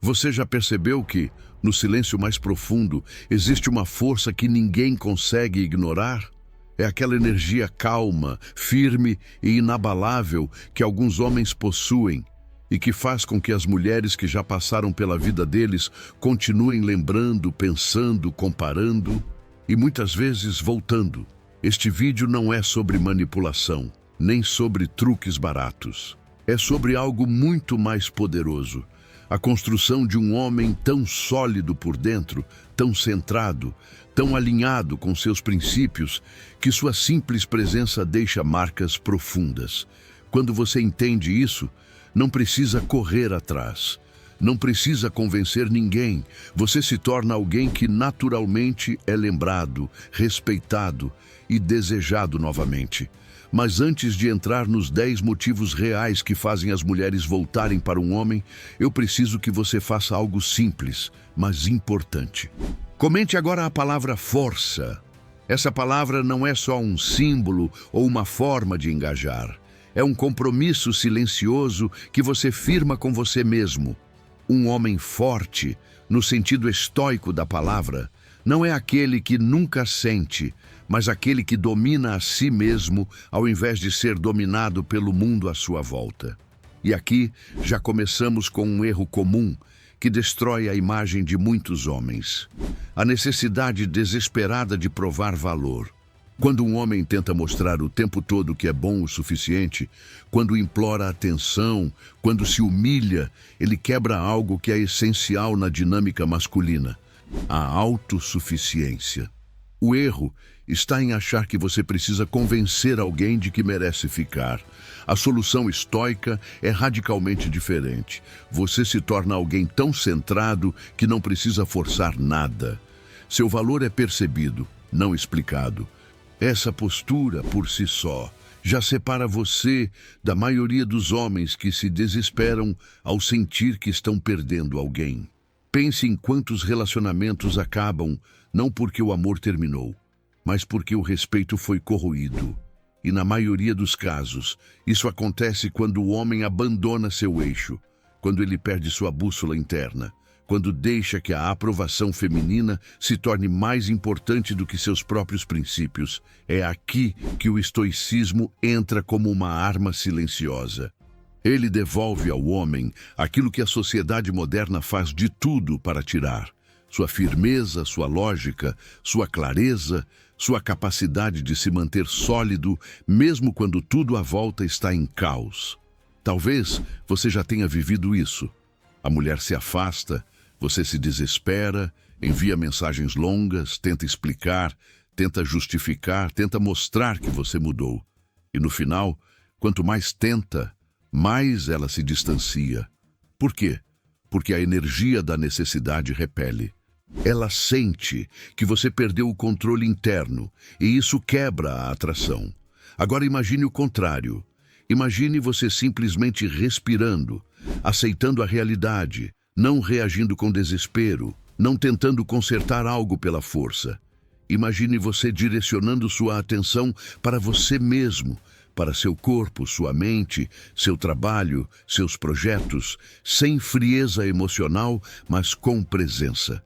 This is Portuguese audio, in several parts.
Você já percebeu que, no silêncio mais profundo, existe uma força que ninguém consegue ignorar? É aquela energia calma, firme e inabalável que alguns homens possuem e que faz com que as mulheres que já passaram pela vida deles continuem lembrando, pensando, comparando e muitas vezes voltando. Este vídeo não é sobre manipulação, nem sobre truques baratos. É sobre algo muito mais poderoso. A construção de um homem tão sólido por dentro, tão centrado, tão alinhado com seus princípios, que sua simples presença deixa marcas profundas. Quando você entende isso, não precisa correr atrás. Não precisa convencer ninguém. Você se torna alguém que naturalmente é lembrado, respeitado e desejado novamente. Mas antes de entrar nos 10 motivos reais que fazem as mulheres voltarem para um homem, eu preciso que você faça algo simples, mas importante. Comente agora a palavra força. Essa palavra não é só um símbolo ou uma forma de engajar. É um compromisso silencioso que você firma com você mesmo. Um homem forte, no sentido estoico da palavra, não é aquele que nunca sente, mas aquele que domina a si mesmo ao invés de ser dominado pelo mundo à sua volta. E aqui já começamos com um erro comum que destrói a imagem de muitos homens. A necessidade desesperada de provar valor. Quando um homem tenta mostrar o tempo todo que é bom o suficiente, quando implora atenção, quando se humilha, ele quebra algo que é essencial na dinâmica masculina: a autossuficiência. O erro está em achar que você precisa convencer alguém de que merece ficar. A solução estoica é radicalmente diferente. Você se torna alguém tão centrado que não precisa forçar nada. Seu valor é percebido, não explicado. Essa postura, por si só, já separa você da maioria dos homens que se desesperam ao sentir que estão perdendo alguém. Pense em quantos relacionamentos acabam, não porque o amor terminou, mas porque o respeito foi corroído. E na maioria dos casos, isso acontece quando o homem abandona seu eixo, quando ele perde sua bússola interna, quando deixa que a aprovação feminina se torne mais importante do que seus próprios princípios. É aqui que o estoicismo entra como uma arma silenciosa. Ele devolve ao homem aquilo que a sociedade moderna faz de tudo para tirar: sua firmeza, sua lógica, sua clareza, sua capacidade de se manter sólido, mesmo quando tudo à volta está em caos. Talvez você já tenha vivido isso. A mulher se afasta, você se desespera, envia mensagens longas, tenta explicar, tenta justificar, tenta mostrar que você mudou. E no final, quanto mais tenta, mais ela se distancia. Por quê? Porque a energia da necessidade repele. Ela sente que você perdeu o controle interno e isso quebra a atração. Agora imagine o contrário. Imagine você simplesmente respirando, aceitando a realidade, não reagindo com desespero, não tentando consertar algo pela força. Imagine você direcionando sua atenção para você mesmo, para seu corpo, sua mente, seu trabalho, seus projetos, sem frieza emocional, mas com presença.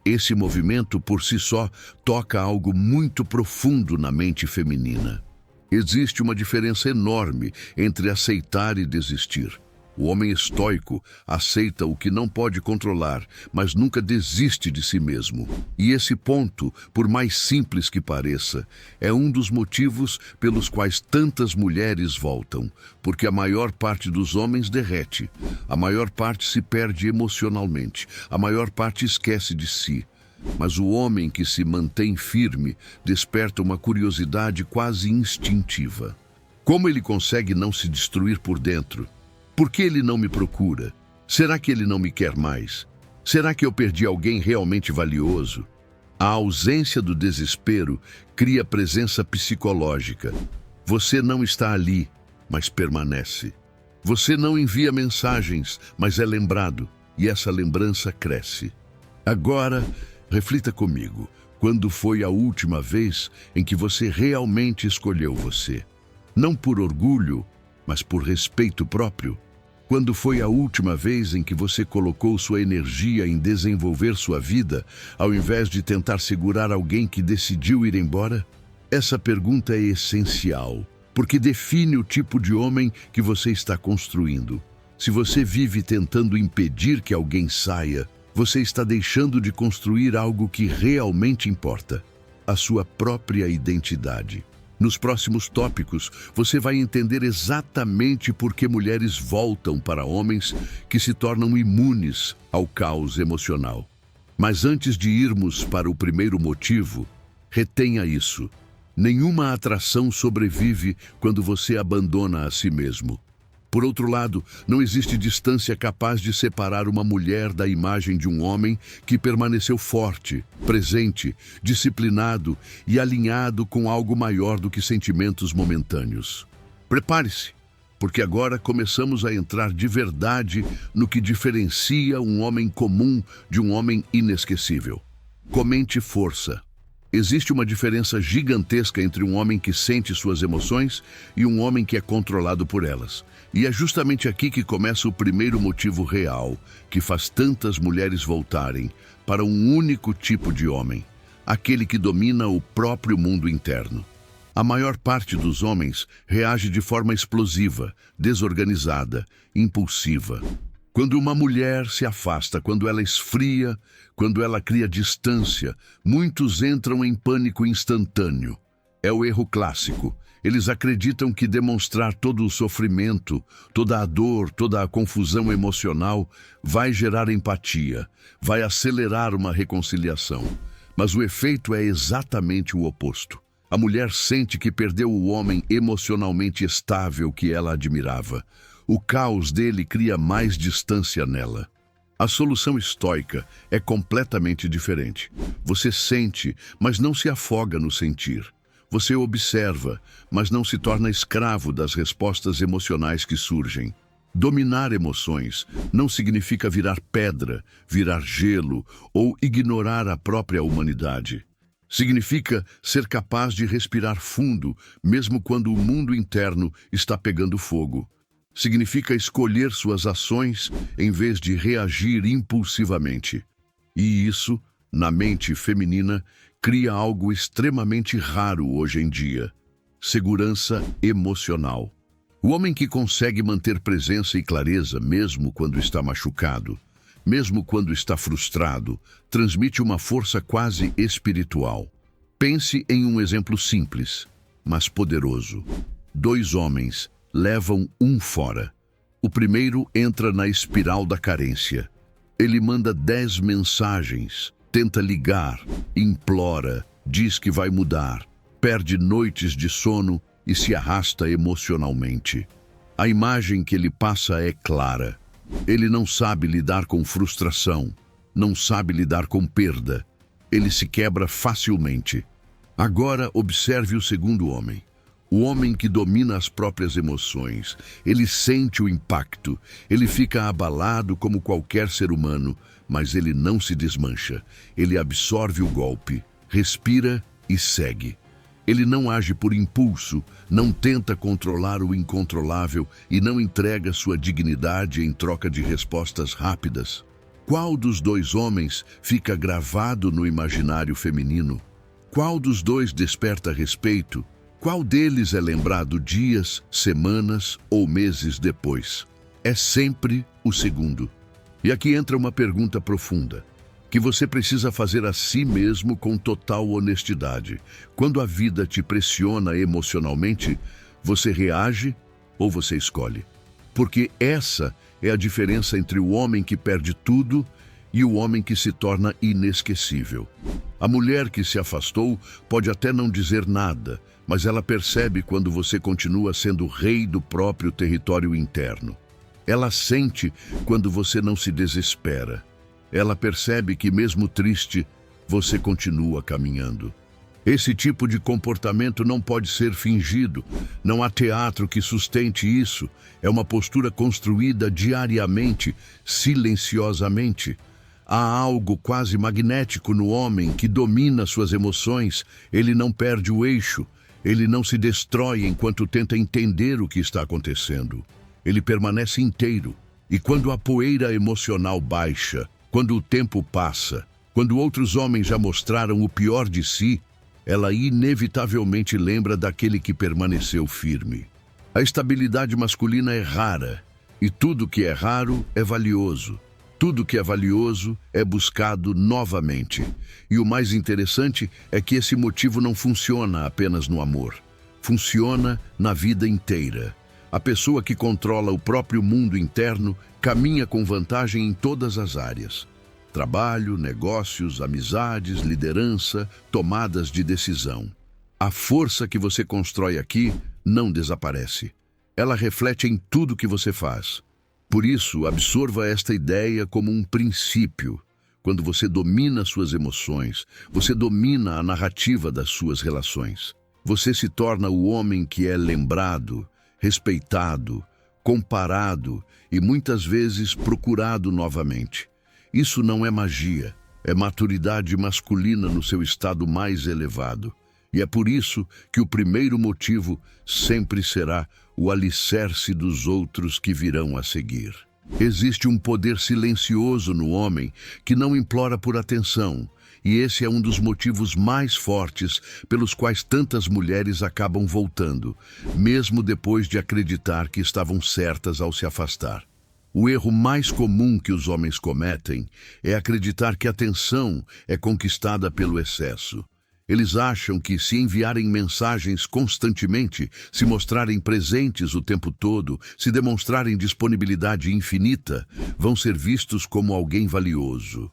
Esse movimento, por si só, toca algo muito profundo na mente feminina. Existe uma diferença enorme entre aceitar e desistir. O homem estoico aceita o que não pode controlar, mas nunca desiste de si mesmo. E esse ponto, por mais simples que pareça, é um dos motivos pelos quais tantas mulheres voltam, porque a maior parte dos homens derrete, a maior parte se perde emocionalmente, a maior parte esquece de si. Mas o homem que se mantém firme desperta uma curiosidade quase instintiva. Como ele consegue não se destruir por dentro? Por que ele não me procura? Será que ele não me quer mais? Será que eu perdi alguém realmente valioso? A ausência do desespero cria presença psicológica. Você não está ali, mas permanece. Você não envia mensagens, mas é lembrado, e essa lembrança cresce. Agora, reflita comigo. Quando foi a última vez em que você realmente escolheu você? Não por orgulho, mas por respeito próprio. Quando foi a última vez em que você colocou sua energia em desenvolver sua vida, ao invés de tentar segurar alguém que decidiu ir embora? Essa pergunta é essencial, porque define o tipo de homem que você está construindo. Se você vive tentando impedir que alguém saia, você está deixando de construir algo que realmente importa: a sua própria identidade. Nos próximos tópicos, você vai entender exatamente por que mulheres voltam para homens que se tornam imunes ao caos emocional. Mas antes de irmos para o primeiro motivo, retenha isso: nenhuma atração sobrevive quando você abandona a si mesmo. Por outro lado, não existe distância capaz de separar uma mulher da imagem de um homem que permaneceu forte, presente, disciplinado e alinhado com algo maior do que sentimentos momentâneos. Prepare-se, porque agora começamos a entrar de verdade no que diferencia um homem comum de um homem inesquecível. Comente força. Existe uma diferença gigantesca entre um homem que sente suas emoções e um homem que é controlado por elas. E é justamente aqui que começa o primeiro motivo real que faz tantas mulheres voltarem para um único tipo de homem: aquele que domina o próprio mundo interno. A maior parte dos homens reage de forma explosiva, desorganizada, impulsiva. Quando uma mulher se afasta, quando ela esfria, quando ela cria distância, muitos entram em pânico instantâneo. É o erro clássico. Eles acreditam que demonstrar todo o sofrimento, toda a dor, toda a confusão emocional vai gerar empatia, vai acelerar uma reconciliação. Mas o efeito é exatamente o oposto. A mulher sente que perdeu o homem emocionalmente estável que ela admirava. O caos dele cria mais distância nela. A solução estoica é completamente diferente. Você sente, mas não se afoga no sentir. Você observa, mas não se torna escravo das respostas emocionais que surgem. Dominar emoções não significa virar pedra, virar gelo ou ignorar a própria humanidade. Significa ser capaz de respirar fundo, mesmo quando o mundo interno está pegando fogo. Significa escolher suas ações em vez de reagir impulsivamente. E isso, na mente feminina, cria algo extremamente raro hoje em dia: segurança emocional. O homem que consegue manter presença e clareza mesmo quando está machucado, mesmo quando está frustrado, transmite uma força quase espiritual. Pense em um exemplo simples, mas poderoso. 2 homens levam um fora. O primeiro entra na espiral da carência. Ele manda 10 mensagens, tenta ligar, implora, diz que vai mudar, perde noites de sono e se arrasta emocionalmente. A imagem que ele passa é clara. Ele não sabe lidar com frustração, não sabe lidar com perda. Ele se quebra facilmente. Agora observe o segundo homem. O homem que domina as próprias emoções. Ele sente o impacto, ele fica abalado como qualquer ser humano, mas ele não se desmancha. Ele absorve o golpe, respira e segue. Ele não age por impulso, não tenta controlar o incontrolável e não entrega sua dignidade em troca de respostas rápidas. Qual dos 2 homens fica gravado no imaginário feminino? Qual dos 2 desperta respeito? Qual deles é lembrado dias, semanas ou meses depois? É sempre o segundo. E aqui entra uma pergunta profunda, que você precisa fazer a si mesmo com total honestidade. Quando a vida te pressiona emocionalmente, você reage ou você escolhe? Porque essa é a diferença entre o homem que perde tudo e o homem que se torna inesquecível. A mulher que se afastou pode até não dizer nada, mas ela percebe quando você continua sendo rei do próprio território interno. Ela sente quando você não se desespera. Ela percebe que, mesmo triste, você continua caminhando. Esse tipo de comportamento não pode ser fingido. Não há teatro que sustente isso. É uma postura construída diariamente, silenciosamente. Há algo quase magnético no homem que domina suas emoções. Ele não perde o eixo. Ele não se destrói enquanto tenta entender o que está acontecendo. Ele permanece inteiro, E quando a poeira emocional baixa, quando o tempo passa, quando outros homens já mostraram o pior de si, ela inevitavelmente lembra daquele que permaneceu firme. A estabilidade masculina é rara, e tudo que é raro é valioso. Tudo que é valioso é buscado novamente. E o mais interessante é que esse motivo não funciona apenas no amor. Funciona na vida inteira. A pessoa que controla o próprio mundo interno caminha com vantagem em todas as áreas. Trabalho, negócios, amizades, liderança, tomadas de decisão. A força que você constrói aqui não desaparece. Ela reflete em tudo que você faz. Por isso, absorva esta ideia como um princípio. Quando você domina suas emoções, você domina a narrativa das suas relações. Você se torna o homem que é lembrado, respeitado, comparado e muitas vezes procurado novamente. Isso não é magia, é maturidade masculina no seu estado mais elevado. E é por isso que o primeiro motivo sempre será o alicerce dos outros que virão a seguir. Existe um poder silencioso no homem que não implora por atenção, e esse é um dos motivos mais fortes pelos quais tantas mulheres acabam voltando, mesmo depois de acreditar que estavam certas ao se afastar. O erro mais comum que os homens cometem é acreditar que a atenção é conquistada pelo excesso. Eles acham que, se enviarem mensagens constantemente, se mostrarem presentes o tempo todo, se demonstrarem disponibilidade infinita, vão ser vistos como alguém valioso.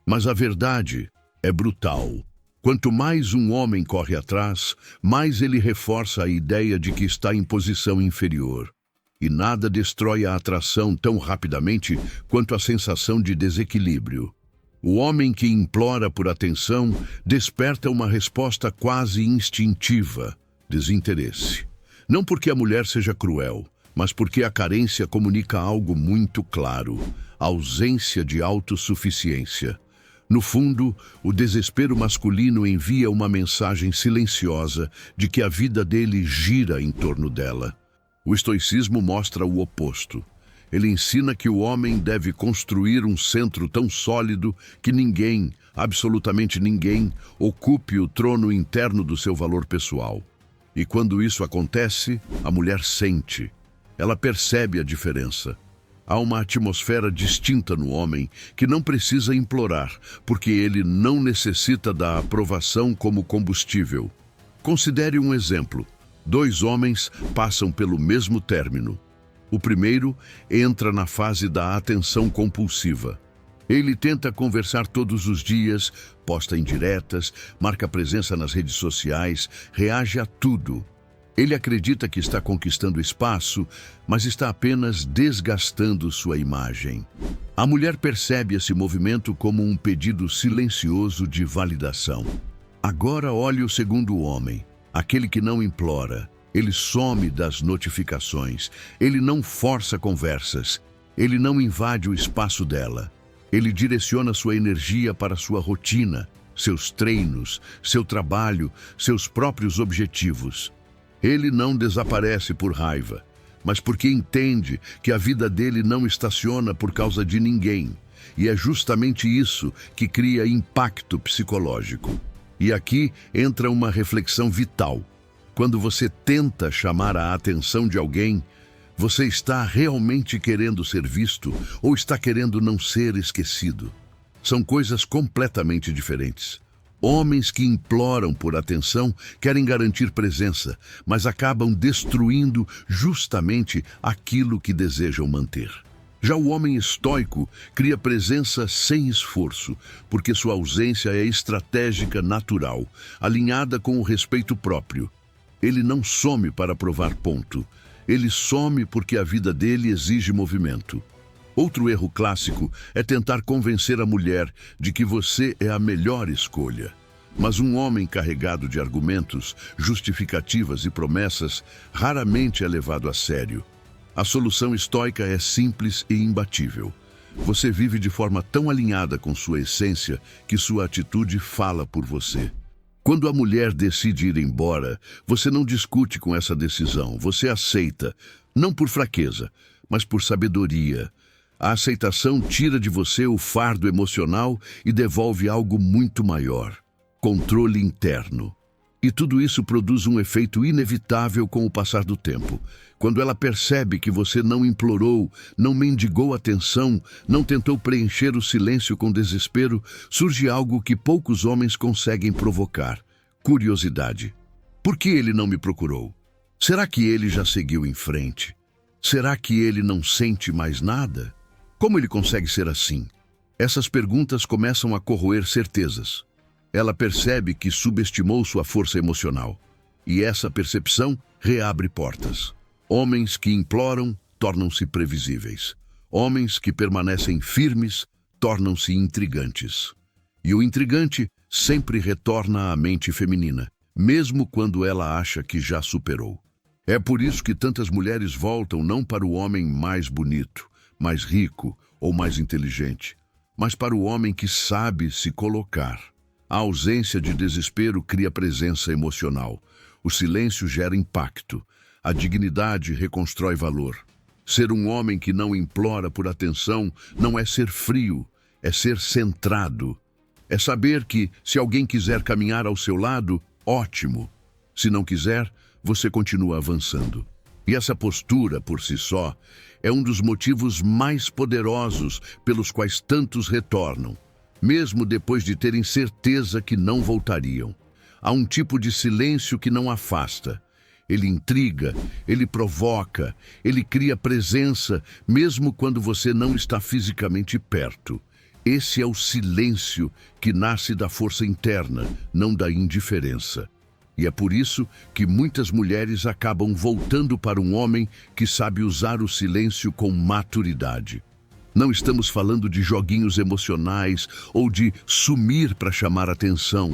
Mas a verdade é brutal. Quanto mais um homem corre atrás, mais ele reforça a ideia de que está em posição inferior. E nada destrói a atração tão rapidamente quanto a sensação de desequilíbrio. O homem que implora por atenção desperta uma resposta quase instintiva, desinteresse. Não porque a mulher seja cruel, mas porque a carência comunica algo muito claro: a ausência de autossuficiência. No fundo, o desespero masculino envia uma mensagem silenciosa de que a vida dele gira em torno dela. O estoicismo mostra o oposto. Ele ensina que o homem deve construir um centro tão sólido que ninguém, absolutamente ninguém, ocupe o trono interno do seu valor pessoal. E quando isso acontece, a mulher sente. Ela percebe a diferença. Há uma atmosfera distinta no homem que não precisa implorar, porque ele não necessita da aprovação como combustível. Considere um exemplo. 2 homens passam pelo mesmo término. O primeiro entra na fase da atenção compulsiva. Ele tenta conversar todos os dias, posta indiretas, marca presença nas redes sociais, reage a tudo. Ele acredita que está conquistando espaço, mas está apenas desgastando sua imagem. A mulher percebe esse movimento como um pedido silencioso de validação. Agora olhe o segundo homem, aquele que não implora. Ele some das notificações, ele não força conversas, ele não invade o espaço dela. Ele direciona sua energia para sua rotina, seus treinos, seu trabalho, seus próprios objetivos. Ele não desaparece por raiva, mas porque entende que a vida dele não estaciona por causa de ninguém. E é justamente isso que cria impacto psicológico. E aqui entra uma reflexão vital. Quando você tenta chamar a atenção de alguém, você está realmente querendo ser visto ou está querendo não ser esquecido? São coisas completamente diferentes. Homens que imploram por atenção querem garantir presença, mas acabam destruindo justamente aquilo que desejam manter. Já o homem estoico cria presença sem esforço, porque sua ausência é estratégica natural, alinhada com o respeito próprio. Ele não some para provar ponto. Ele some porque a vida dele exige movimento. Outro erro clássico é tentar convencer a mulher de que você é a melhor escolha. Mas um homem carregado de argumentos, justificativas e promessas raramente é levado a sério. A solução estoica é simples e imbatível. Você vive de forma tão alinhada com sua essência que sua atitude fala por você. Quando a mulher decide ir embora, você não discute com essa decisão, você aceita, não por fraqueza, mas por sabedoria. A aceitação tira de você o fardo emocional e devolve algo muito maior: controle interno. E tudo isso produz um efeito inevitável com o passar do tempo. Quando ela percebe que você não implorou, não mendigou atenção, não tentou preencher o silêncio com desespero, surge algo que poucos homens conseguem provocar: curiosidade. Por que ele não me procurou? Será que ele já seguiu em frente? Será que ele não sente mais nada? Como ele consegue ser assim? Essas perguntas começam a corroer certezas. Ela percebe que subestimou sua força emocional. E essa percepção reabre portas. Homens que imploram tornam-se previsíveis. Homens que permanecem firmes tornam-se intrigantes. E o intrigante sempre retorna à mente feminina, mesmo quando ela acha que já superou. É por isso que tantas mulheres voltam não para o homem mais bonito, mais rico ou mais inteligente, mas para o homem que sabe se colocar. A ausência de desespero cria presença emocional. O silêncio gera impacto. A dignidade reconstrói valor. Ser um homem que não implora por atenção não é ser frio, é ser centrado. É saber que, se alguém quiser caminhar ao seu lado, ótimo. Se não quiser, você continua avançando. E essa postura, por si só, é um dos motivos mais poderosos pelos quais tantos retornam, mesmo depois de terem certeza que não voltariam. Há um tipo de silêncio que não afasta. Ele intriga, ele provoca, ele cria presença, mesmo quando você não está fisicamente perto. Esse é o silêncio que nasce da força interna, não da indiferença. E é por isso que muitas mulheres acabam voltando para um homem que sabe usar o silêncio com maturidade. Não estamos falando de joguinhos emocionais ou de sumir para chamar atenção.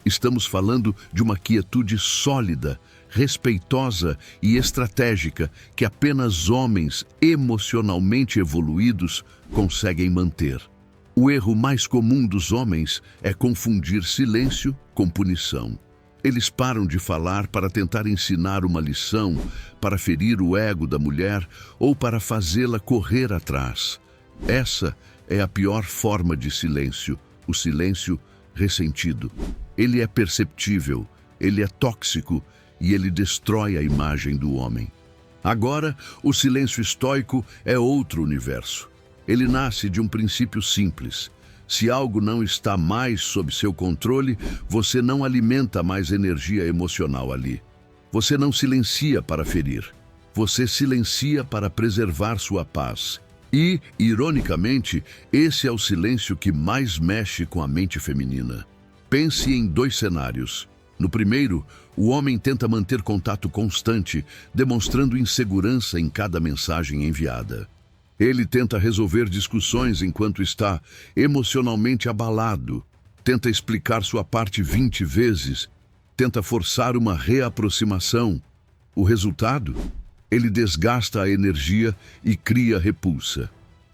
Estamos falando de uma quietude sólida, respeitosa e estratégica que apenas homens emocionalmente evoluídos conseguem manter. O erro mais comum dos homens é confundir silêncio com punição. Eles param de falar para tentar ensinar uma lição, para ferir o ego da mulher ou para fazê-la correr atrás. Essa é a pior forma de silêncio, o silêncio ressentido. Ele é perceptível, ele é tóxico e ele destrói a imagem do homem. Agora, o silêncio estoico é outro universo. Ele nasce de um princípio simples. Se algo não está mais sob seu controle, você não alimenta mais energia emocional ali. Você não silencia para ferir. Você silencia para preservar sua paz. E, ironicamente, esse é o silêncio que mais mexe com a mente feminina. Pense em dois cenários. No primeiro, o homem tenta manter contato constante, demonstrando insegurança em cada mensagem enviada. Ele tenta resolver discussões enquanto está emocionalmente abalado, tenta explicar sua parte 20 vezes, tenta forçar uma reaproximação. O resultado? Ele desgasta a energia e cria repulsa.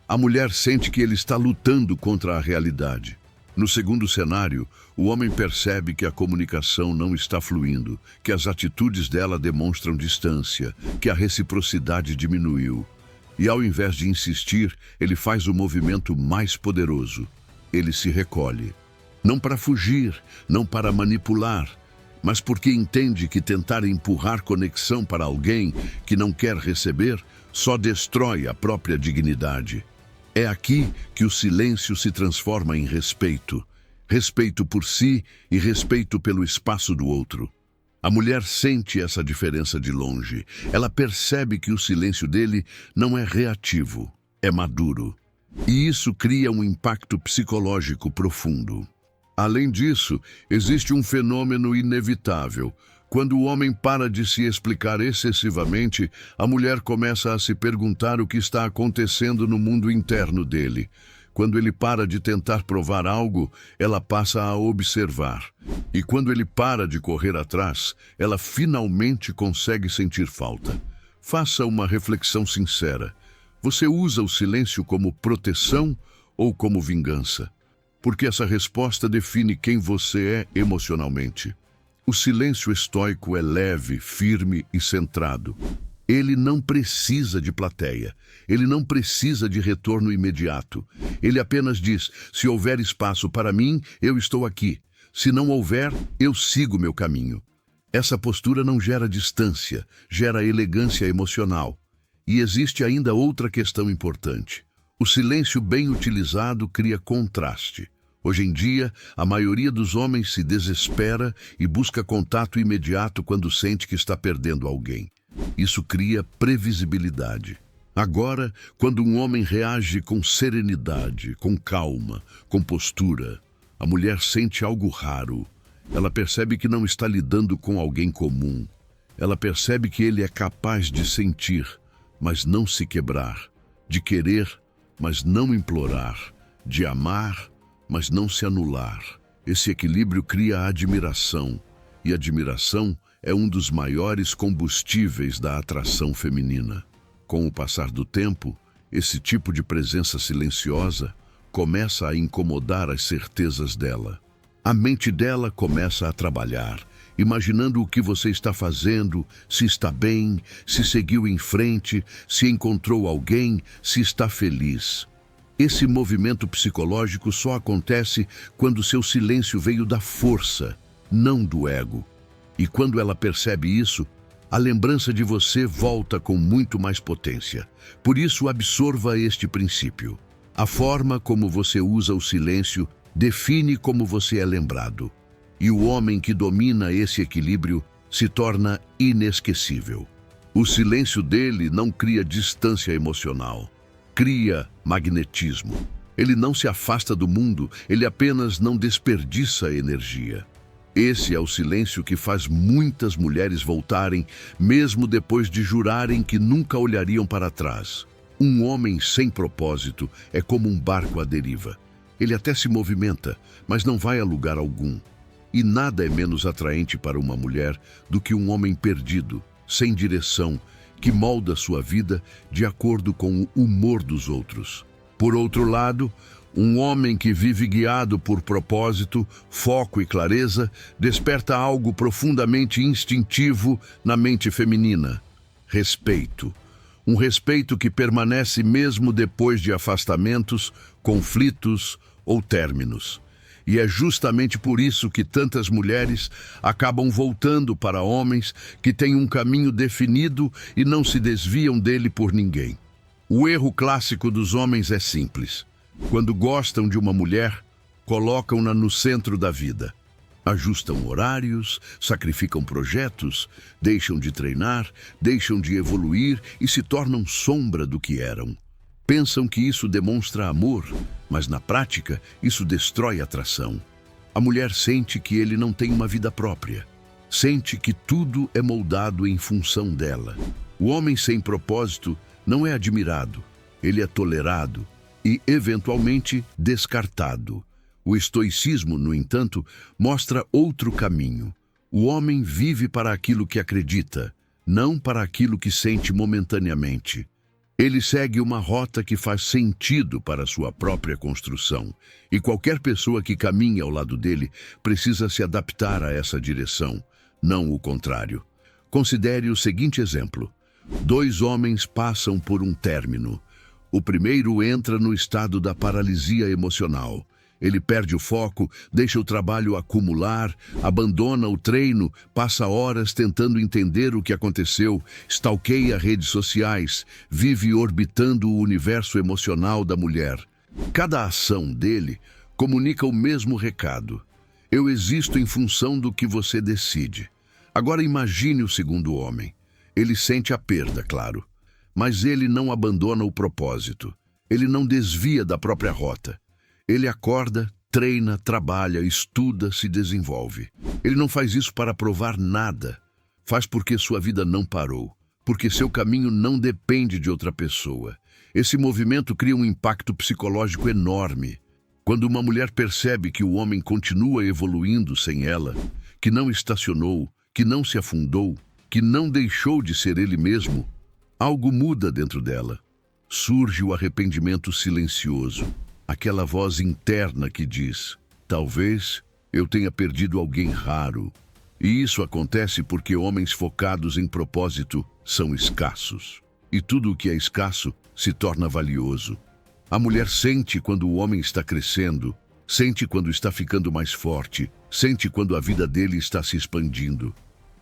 A mulher sente que ele está lutando contra a realidade. No segundo cenário, o homem percebe que a comunicação não está fluindo, que as atitudes dela demonstram distância, que a reciprocidade diminuiu. E ao invés de insistir, ele faz o movimento mais poderoso. Ele se recolhe. Não para fugir, não para manipular, mas porque entende que tentar empurrar conexão para alguém que não quer receber só destrói a própria dignidade. É aqui que o silêncio se transforma em respeito. Respeito por si e respeito pelo espaço do outro. A mulher sente essa diferença de longe. Ela percebe que o silêncio dele não é reativo, é maduro. E isso cria um impacto psicológico profundo. Além disso, existe um fenômeno inevitável. Quando o homem para de se explicar excessivamente, a mulher começa a se perguntar o que está acontecendo no mundo interno dele. Quando ele para de tentar provar algo, ela passa a observar. E quando ele para de correr atrás, ela finalmente consegue sentir falta. Faça uma reflexão sincera. Você usa o silêncio como proteção ou como vingança? Porque essa resposta define quem você é emocionalmente. O silêncio estoico é leve, firme e centrado. Ele não precisa de plateia. Ele não precisa de retorno imediato. Ele apenas diz: se houver espaço para mim, eu estou aqui. Se não houver, eu sigo meu caminho. Essa postura não gera distância, gera elegância emocional. E existe ainda outra questão importante. O silêncio bem utilizado cria contraste. Hoje em dia, a maioria dos homens se desespera e busca contato imediato quando sente que está perdendo alguém. Isso cria previsibilidade. Agora, quando um homem reage com serenidade, com calma, com postura, a mulher sente algo raro. Ela percebe que não está lidando com alguém comum. Ela percebe que ele é capaz de sentir, mas não se quebrar, de querer, mas não implorar, de amar, mas não se anular. Esse equilíbrio cria admiração, e admiração é um dos maiores combustíveis da atração feminina. Com o passar do tempo, esse tipo de presença silenciosa começa a incomodar as certezas dela. A mente dela começa a trabalhar, imaginando o que você está fazendo, se está bem, se seguiu em frente, se encontrou alguém, se está feliz. Esse movimento psicológico só acontece quando seu silêncio veio da força, não do ego. E quando ela percebe isso, a lembrança de você volta com muito mais potência. Por isso, absorva este princípio. A forma como você usa o silêncio define como você é lembrado. E o homem que domina esse equilíbrio se torna inesquecível. O silêncio dele não cria distância emocional, cria magnetismo. Ele não se afasta do mundo, ele apenas não desperdiça energia. Esse é o silêncio que faz muitas mulheres voltarem, mesmo depois de jurarem que nunca olhariam para trás. Um homem sem propósito é como um barco à deriva. Ele até se movimenta, mas não vai a lugar algum. E nada é menos atraente para uma mulher do que um homem perdido, sem direção, que molda sua vida de acordo com o humor dos outros. Por outro lado, um homem que vive guiado por propósito, foco e clareza, desperta algo profundamente instintivo na mente feminina: respeito. Um respeito que permanece mesmo depois de afastamentos, conflitos ou términos. E é justamente por isso que tantas mulheres acabam voltando para homens que têm um caminho definido e não se desviam dele por ninguém. O erro clássico dos homens é simples. Quando gostam de uma mulher, colocam-na no centro da vida. Ajustam horários, sacrificam projetos, deixam de treinar, deixam de evoluir e se tornam sombra do que eram. Pensam que isso demonstra amor, mas na prática isso destrói a atração. A mulher sente que ele não tem uma vida própria. Sente que tudo é moldado em função dela. O homem sem propósito não é admirado, ele é tolerado e, eventualmente, descartado. O estoicismo, no entanto, mostra outro caminho. O homem vive para aquilo que acredita, não para aquilo que sente momentaneamente. Ele segue uma rota que faz sentido para sua própria construção, e qualquer pessoa que caminha ao lado dele precisa se adaptar a essa direção, não o contrário. Considere o seguinte exemplo. 2 homens passam por um término. O primeiro entra no estado da paralisia emocional. Ele perde o foco, deixa o trabalho acumular, abandona o treino, passa horas tentando entender o que aconteceu, stalkeia redes sociais, vive orbitando o universo emocional da mulher. Cada ação dele comunica o mesmo recado: eu existo em função do que você decide. Agora imagine o segundo homem. Ele sente a perda, claro, mas ele não abandona o propósito. Ele não desvia da própria rota. Ele acorda, treina, trabalha, estuda, se desenvolve. Ele não faz isso para provar nada. Faz porque sua vida não parou, porque seu caminho não depende de outra pessoa. Esse movimento cria um impacto psicológico enorme. Quando uma mulher percebe que o homem continua evoluindo sem ela, que não estacionou, que não se afundou, que não deixou de ser ele mesmo, algo muda dentro dela. Surge o arrependimento silencioso. Aquela voz interna que diz: talvez eu tenha perdido alguém raro. E isso acontece porque homens focados em propósito são escassos. E tudo o que é escasso se torna valioso. A mulher sente quando o homem está crescendo, sente quando está ficando mais forte, sente quando a vida dele está se expandindo.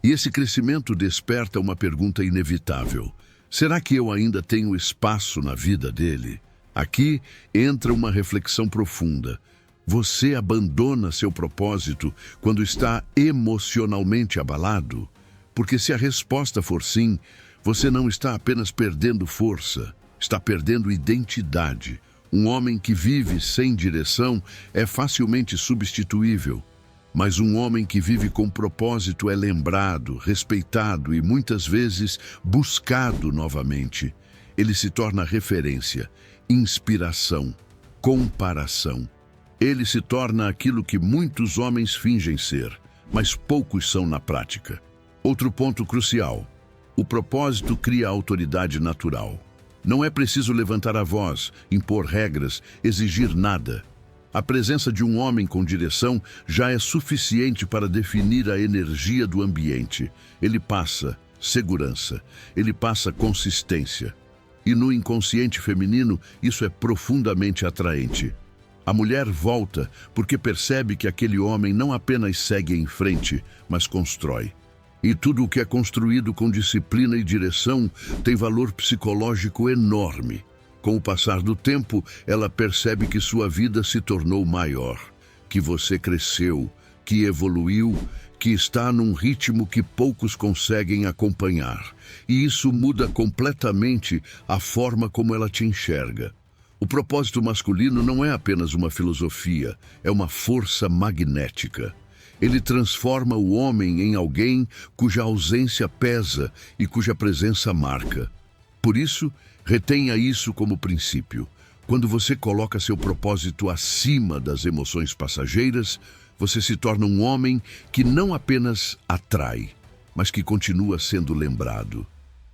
E esse crescimento desperta uma pergunta inevitável. Será que eu ainda tenho espaço na vida dele? Aqui entra uma reflexão profunda. Você abandona seu propósito quando está emocionalmente abalado? Porque se a resposta for sim, você não está apenas perdendo força, está perdendo identidade. Um homem que vive sem direção é facilmente substituível. Mas um homem que vive com propósito é lembrado, respeitado e muitas vezes buscado novamente. Ele se torna referência, inspiração, comparação. Ele se torna aquilo que muitos homens fingem ser, mas poucos são na prática. Outro ponto crucial: o propósito cria autoridade natural. Não é preciso levantar a voz, impor regras, exigir nada. A presença de um homem com direção já é suficiente para definir a energia do ambiente. Ele passa segurança, ele passa consistência. E no inconsciente feminino, isso é profundamente atraente. A mulher volta porque percebe que aquele homem não apenas segue em frente, mas constrói. E tudo o que é construído com disciplina e direção tem valor psicológico enorme. Com o passar do tempo, ela percebe que sua vida se tornou maior, que você cresceu, que evoluiu, que está num ritmo que poucos conseguem acompanhar. E isso muda completamente a forma como ela te enxerga. O propósito masculino não é apenas uma filosofia, é uma força magnética. Ele transforma o homem em alguém cuja ausência pesa e cuja presença marca. Por isso, retenha isso como princípio. Quando você coloca seu propósito acima das emoções passageiras, você se torna um homem que não apenas atrai, mas que continua sendo lembrado.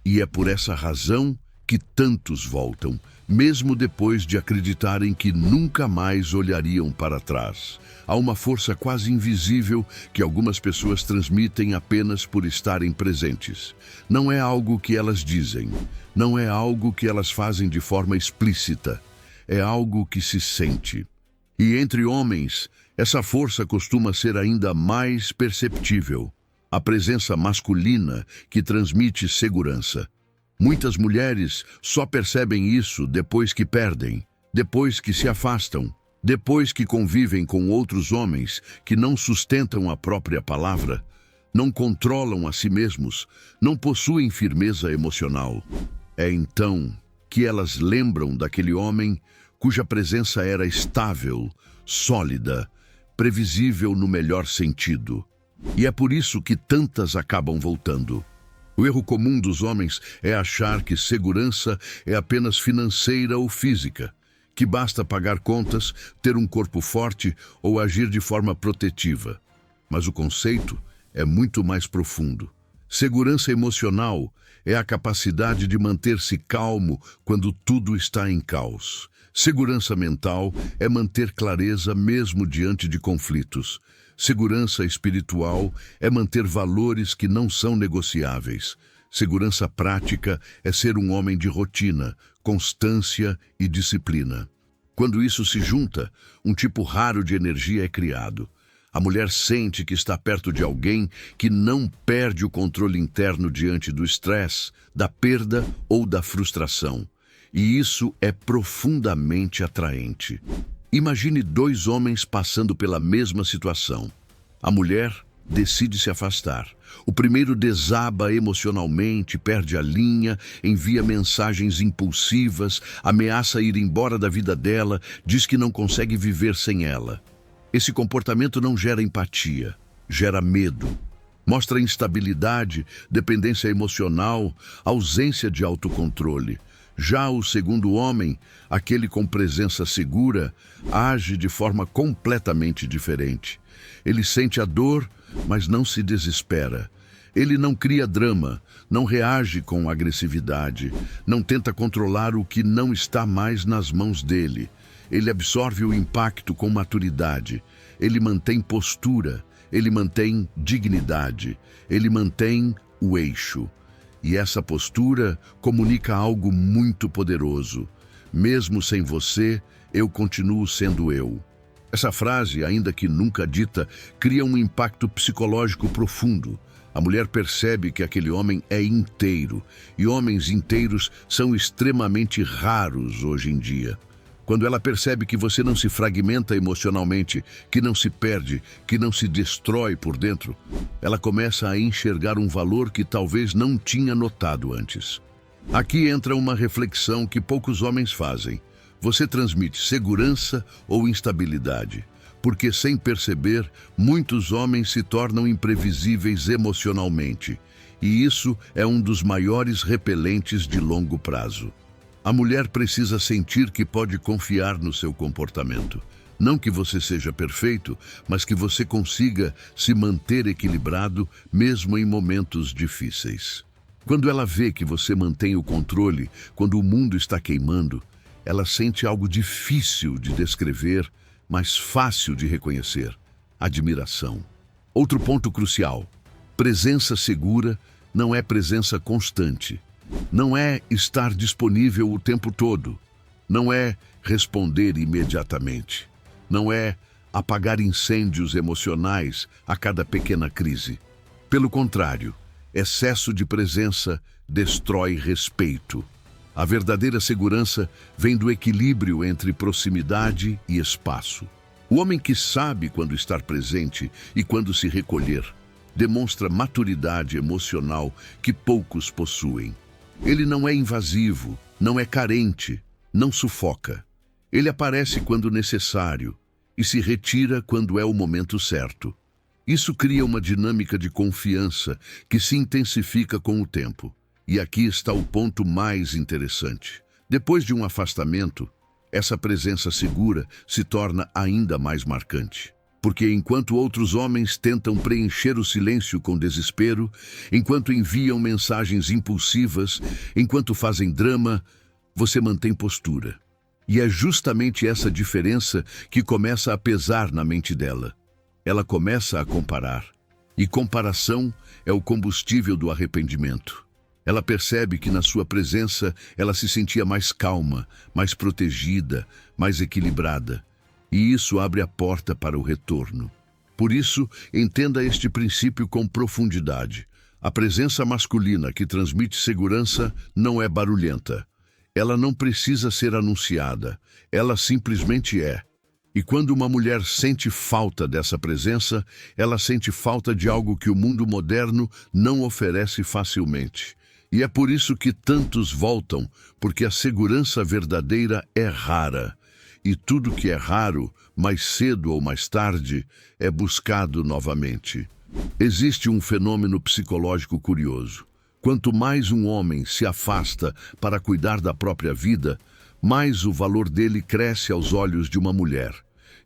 E é por essa razão que tantos voltam, mesmo depois de acreditarem que nunca mais olhariam para trás. Há uma força quase invisível que algumas pessoas transmitem apenas por estarem presentes. Não é algo que elas dizem, não é algo que elas fazem de forma explícita, é algo que se sente. E entre homens, essa força costuma ser ainda mais perceptível. A presença masculina que transmite segurança. Muitas mulheres só percebem isso depois que perdem, depois que se afastam, depois que convivem com outros homens que não sustentam a própria palavra, não controlam a si mesmos, não possuem firmeza emocional. É então que elas lembram daquele homem cuja presença era estável, sólida, previsível no melhor sentido. E é por isso que tantas acabam voltando. O erro comum dos homens é achar que segurança é apenas financeira ou física, que basta pagar contas, ter um corpo forte ou agir de forma protetiva. Mas o conceito é muito mais profundo. Segurança emocional é a capacidade de manter-se calmo quando tudo está em caos. Segurança mental é manter clareza mesmo diante de conflitos. Segurança espiritual é manter valores que não são negociáveis. Segurança prática é ser um homem de rotina, constância e disciplina. Quando isso se junta, um tipo raro de energia é criado. A mulher sente que está perto de alguém que não perde o controle interno diante do estresse, da perda ou da frustração. E isso é profundamente atraente. Imagine dois homens passando pela mesma situação. A mulher decide se afastar. O primeiro desaba emocionalmente, perde a linha, envia mensagens impulsivas, ameaça ir embora da vida dela, diz que não consegue viver sem ela. Esse comportamento não gera empatia, gera medo. Mostra instabilidade, dependência emocional, ausência de autocontrole. Já o segundo homem, aquele com presença segura, age de forma completamente diferente. Ele sente a dor, mas não se desespera. Ele não cria drama, não reage com agressividade, não tenta controlar o que não está mais nas mãos dele. Ele absorve o impacto com maturidade. Ele mantém postura, ele mantém dignidade, ele mantém o eixo. E essa postura comunica algo muito poderoso. Mesmo sem você, eu continuo sendo eu. Essa frase, ainda que nunca dita, cria um impacto psicológico profundo. A mulher percebe que aquele homem é inteiro, e homens inteiros são extremamente raros hoje em dia. Quando ela percebe que você não se fragmenta emocionalmente, que não se perde, que não se destrói por dentro, ela começa a enxergar um valor que talvez não tinha notado antes. Aqui entra uma reflexão que poucos homens fazem. Você transmite segurança ou instabilidade? Porque, sem perceber, muitos homens se tornam imprevisíveis emocionalmente. E isso é um dos maiores repelentes de longo prazo. A mulher precisa sentir que pode confiar no seu comportamento. Não que você seja perfeito, mas que você consiga se manter equilibrado mesmo em momentos difíceis. Quando ela vê que você mantém o controle, quando o mundo está queimando, ela sente algo difícil de descrever, mas fácil de reconhecer: admiração. Outro ponto crucial: presença segura não é presença constante. Não é estar disponível o tempo todo. Não é responder imediatamente. Não é apagar incêndios emocionais a cada pequena crise. Pelo contrário, excesso de presença destrói respeito. A verdadeira segurança vem do equilíbrio entre proximidade e espaço. O homem que sabe quando estar presente e quando se recolher demonstra maturidade emocional que poucos possuem. Ele não é invasivo, não é carente, não sufoca. Ele aparece quando necessário e se retira quando é o momento certo. Isso cria uma dinâmica de confiança que se intensifica com o tempo. E aqui está o ponto mais interessante. Depois de um afastamento, essa presença segura se torna ainda mais marcante. Porque enquanto outros homens tentam preencher o silêncio com desespero, enquanto enviam mensagens impulsivas, enquanto fazem drama, você mantém postura. E é justamente essa diferença que começa a pesar na mente dela. Ela começa a comparar. E comparação é o combustível do arrependimento. Ela percebe que na sua presença ela se sentia mais calma, mais protegida, mais equilibrada. E isso abre a porta para o retorno. Por isso, entenda este princípio com profundidade. A presença masculina que transmite segurança não é barulhenta. Ela não precisa ser anunciada. Ela simplesmente é. E quando uma mulher sente falta dessa presença, ela sente falta de algo que o mundo moderno não oferece facilmente. E é por isso que tantos voltam, porque a segurança verdadeira é rara. E tudo que é raro, mais cedo ou mais tarde, é buscado novamente. Existe um fenômeno psicológico curioso. Quanto mais um homem se afasta para cuidar da própria vida, mais o valor dele cresce aos olhos de uma mulher.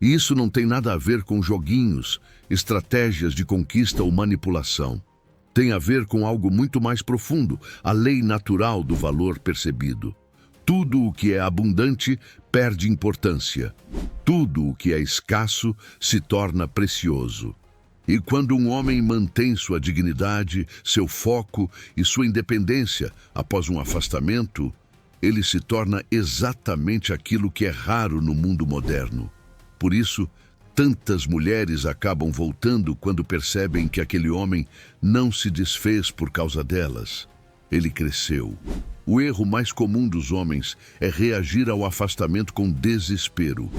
E isso não tem nada a ver com joguinhos, estratégias de conquista ou manipulação. Tem a ver com algo muito mais profundo, a lei natural do valor percebido. Tudo o que é abundante perde importância. Tudo o que é escasso se torna precioso. E quando um homem mantém sua dignidade, seu foco e sua independência após um afastamento, ele se torna exatamente aquilo que é raro no mundo moderno. Por isso, tantas mulheres acabam voltando quando percebem que aquele homem não se desfez por causa delas. Ele cresceu. O erro mais comum dos homens é reagir ao afastamento com desespero.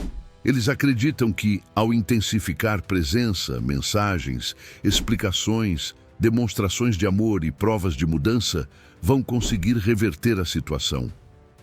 Eles acreditam que, ao intensificar presença, mensagens, explicações, demonstrações de amor e provas de mudança, vão conseguir reverter a situação.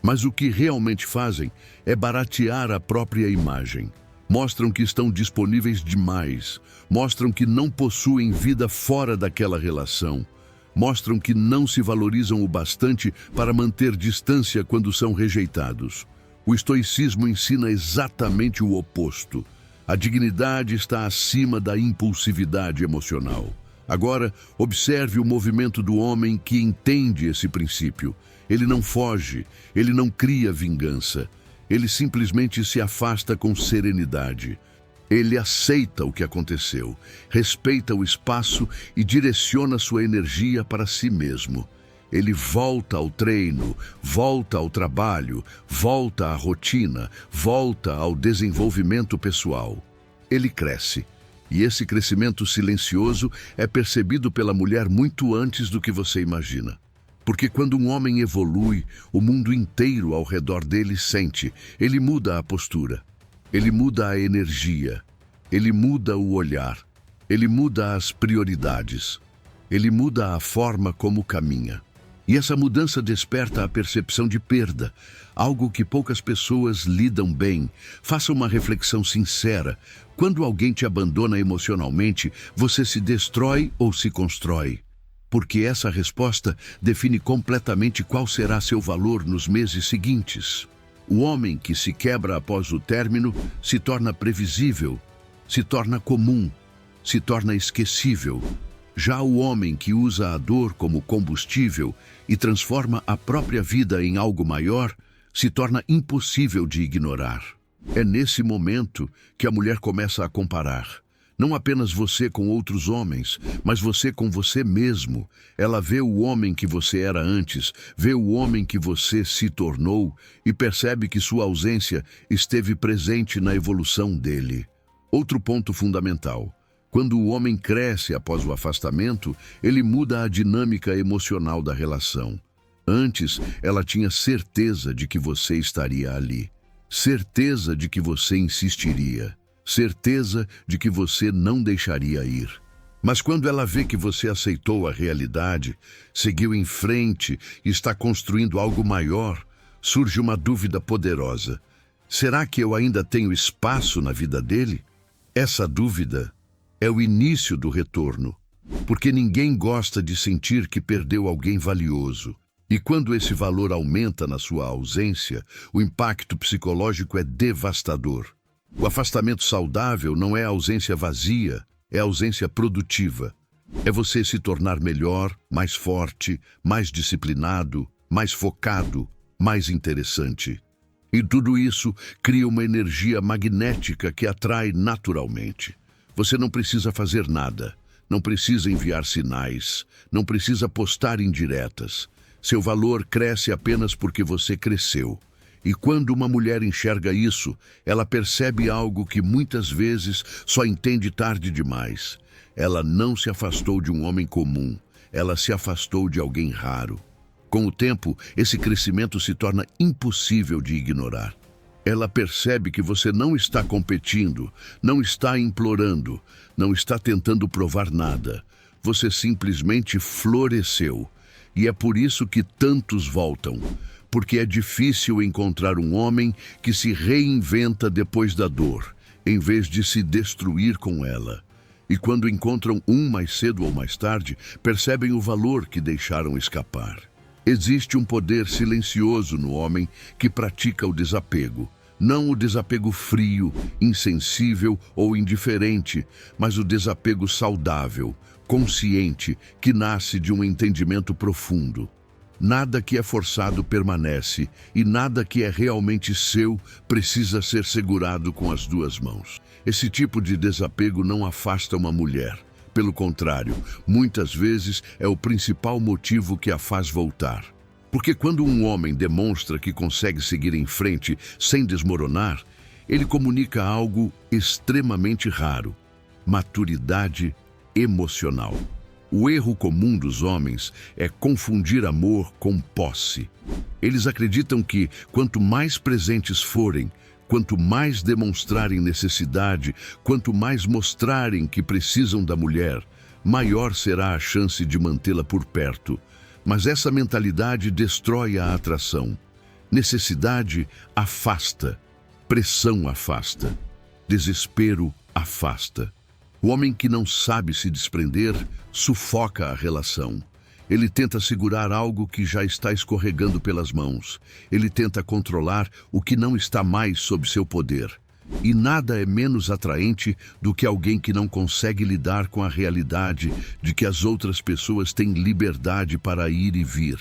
Mas o que realmente fazem é baratear a própria imagem. Mostram que estão disponíveis demais, mostram que não possuem vida fora daquela relação, mostram que não se valorizam o bastante para manter distância quando são rejeitados. O estoicismo ensina exatamente o oposto. A dignidade está acima da impulsividade emocional. Agora, observe o movimento do homem que entende esse princípio. Ele não foge, ele não cria vingança. Ele simplesmente se afasta com serenidade. Ele aceita o que aconteceu, respeita o espaço e direciona sua energia para si mesmo. Ele volta ao treino, volta ao trabalho, volta à rotina, volta ao desenvolvimento pessoal. Ele cresce. E esse crescimento silencioso é percebido pela mulher muito antes do que você imagina. Porque quando um homem evolui, o mundo inteiro ao redor dele sente. Ele muda a postura, ele muda a energia, ele muda o olhar, ele muda as prioridades, ele muda a forma como caminha. E essa mudança desperta a percepção de perda, algo que poucas pessoas lidam bem. Faça uma reflexão sincera. Quando alguém te abandona emocionalmente, você se destrói ou se constrói? Porque essa resposta define completamente qual será seu valor nos meses seguintes. O homem que se quebra após o término se torna previsível, se torna comum, se torna esquecível. Já o homem que usa a dor como combustível e transforma a própria vida em algo maior, se torna impossível de ignorar. É nesse momento que a mulher começa a comparar. Não apenas você com outros homens, mas você com você mesmo. Ela vê o homem que você era antes, vê o homem que você se tornou e percebe que sua ausência esteve presente na evolução dele. Outro ponto fundamental. Quando o homem cresce após o afastamento, ele muda a dinâmica emocional da relação. Antes, ela tinha certeza de que você estaria ali. Certeza de que você insistiria. Certeza de que você não deixaria ir. Mas quando ela vê que você aceitou a realidade, seguiu em frente e está construindo algo maior, surge uma dúvida poderosa. Será que eu ainda tenho espaço na vida dele? Essa dúvida é o início do retorno, porque ninguém gosta de sentir que perdeu alguém valioso. E quando esse valor aumenta na sua ausência, o impacto psicológico é devastador. O afastamento saudável não é ausência vazia, é ausência produtiva. É você se tornar melhor, mais forte, mais disciplinado, mais focado, mais interessante. E tudo isso cria uma energia magnética que atrai naturalmente. Você não precisa fazer nada, não precisa enviar sinais, não precisa postar indiretas. Seu valor cresce apenas porque você cresceu. E quando uma mulher enxerga isso, ela percebe algo que muitas vezes só entende tarde demais. Ela não se afastou de um homem comum, ela se afastou de alguém raro. Com o tempo, esse crescimento se torna impossível de ignorar. Ela percebe que você não está competindo, não está implorando, não está tentando provar nada. Você simplesmente floresceu. E é por isso que tantos voltam. Porque é difícil encontrar um homem que se reinventa depois da dor, em vez de se destruir com ela. E quando encontram um mais cedo ou mais tarde, percebem o valor que deixaram escapar. Existe um poder silencioso no homem que pratica o desapego. Não o desapego frio, insensível ou indiferente, mas o desapego saudável, consciente, que nasce de um entendimento profundo. Nada que é forçado permanece, e nada que é realmente seu precisa ser segurado com as duas mãos. Esse tipo de desapego não afasta uma mulher. Pelo contrário, muitas vezes é o principal motivo que a faz voltar. Porque quando um homem demonstra que consegue seguir em frente sem desmoronar, ele comunica algo extremamente raro: maturidade emocional. O erro comum dos homens é confundir amor com posse. Eles acreditam que, quanto mais presentes forem, quanto mais demonstrarem necessidade, quanto mais mostrarem que precisam da mulher, maior será a chance de mantê-la por perto. Mas essa mentalidade destrói a atração. Necessidade afasta, pressão afasta, desespero afasta. O homem que não sabe se desprender sufoca a relação. Ele tenta segurar algo que já está escorregando pelas mãos. Ele tenta controlar o que não está mais sob seu poder. E nada é menos atraente do que alguém que não consegue lidar com a realidade de que as outras pessoas têm liberdade para ir e vir.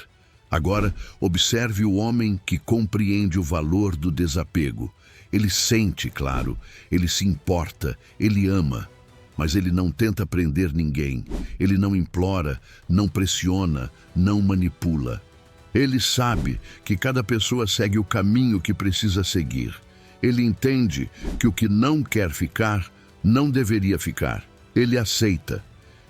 Agora, observe o homem que compreende o valor do desapego. Ele sente, claro, ele se importa, ele ama. Mas ele não tenta prender ninguém. Ele não implora, não pressiona, não manipula. Ele sabe que cada pessoa segue o caminho que precisa seguir. Ele entende que o que não quer ficar, não deveria ficar. Ele aceita.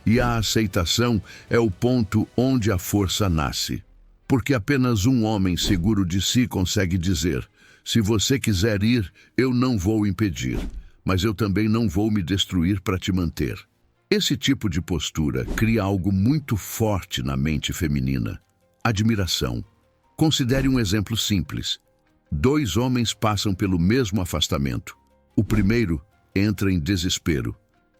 E a aceitação é o ponto onde a força nasce. Porque apenas um homem seguro de si consegue dizer: se você quiser ir, eu não vou impedir, mas eu também não vou me destruir para te manter. Esse tipo de postura cria algo muito forte na mente feminina: admiração. Considere um exemplo simples. 2 homens passam pelo mesmo afastamento. O primeiro entra em desespero.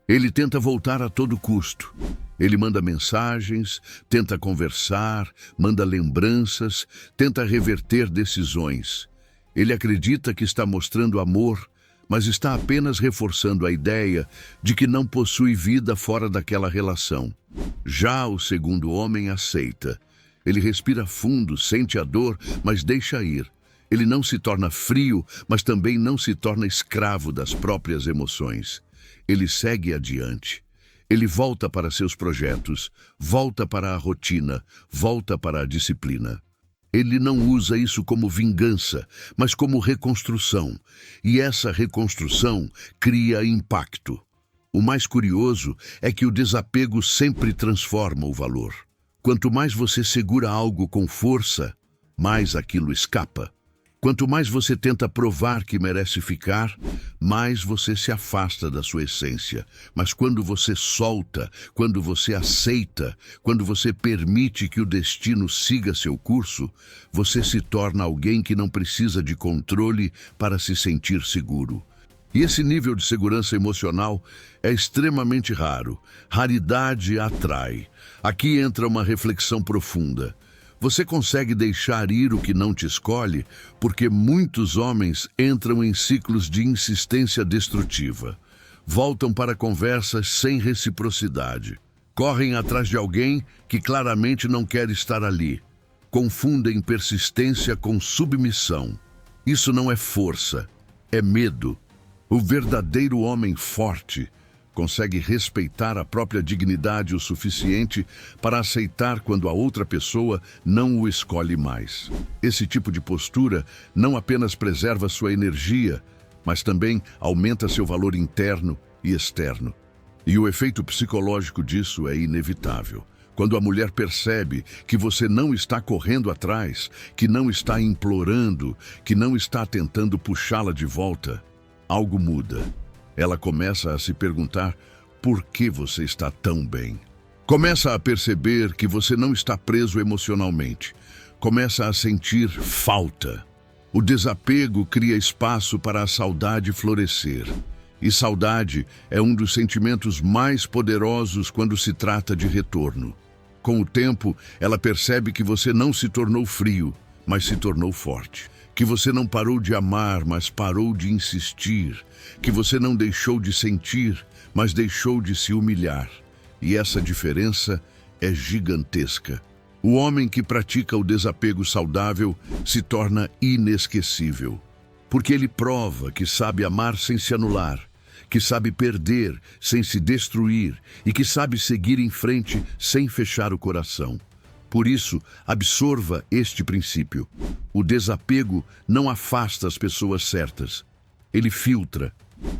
Ele tenta voltar a todo custo. Ele manda mensagens, tenta conversar, manda lembranças, tenta reverter decisões. Ele acredita que está mostrando amor, mas está apenas reforçando a ideia de que não possui vida fora daquela relação. Já o segundo homem aceita. Ele respira fundo, sente a dor, mas deixa ir. Ele não se torna frio, mas também não se torna escravo das próprias emoções. Ele segue adiante. Ele volta para seus projetos, volta para a rotina, volta para a disciplina. Ele não usa isso como vingança, mas como reconstrução. E essa reconstrução cria impacto. O mais curioso é que o desapego sempre transforma o valor. Quanto mais você segura algo com força, mais aquilo escapa. Quanto mais você tenta provar que merece ficar, mais você se afasta da sua essência. Mas quando você solta, quando você aceita, quando você permite que o destino siga seu curso, você se torna alguém que não precisa de controle para se sentir seguro. E esse nível de segurança emocional é extremamente raro. Raridade atrai. Aqui entra uma reflexão profunda. Você consegue deixar ir o que não te escolhe, porque muitos homens entram em ciclos de insistência destrutiva. Voltam para conversas sem reciprocidade. Correm atrás de alguém que claramente não quer estar ali. Confundem persistência com submissão. Isso não é força, é medo. O verdadeiro homem forte consegue respeitar a própria dignidade o suficiente para aceitar quando a outra pessoa não o escolhe mais. Esse tipo de postura não apenas preserva sua energia, mas também aumenta seu valor interno e externo. E o efeito psicológico disso é inevitável. Quando a mulher percebe que você não está correndo atrás, que não está implorando, que não está tentando puxá-la de volta, algo muda. Ela começa a se perguntar por que você está tão bem. Começa a perceber que você não está preso emocionalmente. Começa a sentir falta. O desapego cria espaço para a saudade florescer. E saudade é um dos sentimentos mais poderosos quando se trata de retorno. Com o tempo, ela percebe que você não se tornou frio, mas se tornou forte. Que você não parou de amar, mas parou de insistir. Que você não deixou de sentir, mas deixou de se humilhar. E essa diferença é gigantesca. O homem que pratica o desapego saudável se torna inesquecível. Porque ele prova que sabe amar sem se anular, que sabe perder sem se destruir e que sabe seguir em frente sem fechar o coração. Por isso, absorva este princípio. O desapego não afasta as pessoas certas. Ele filtra.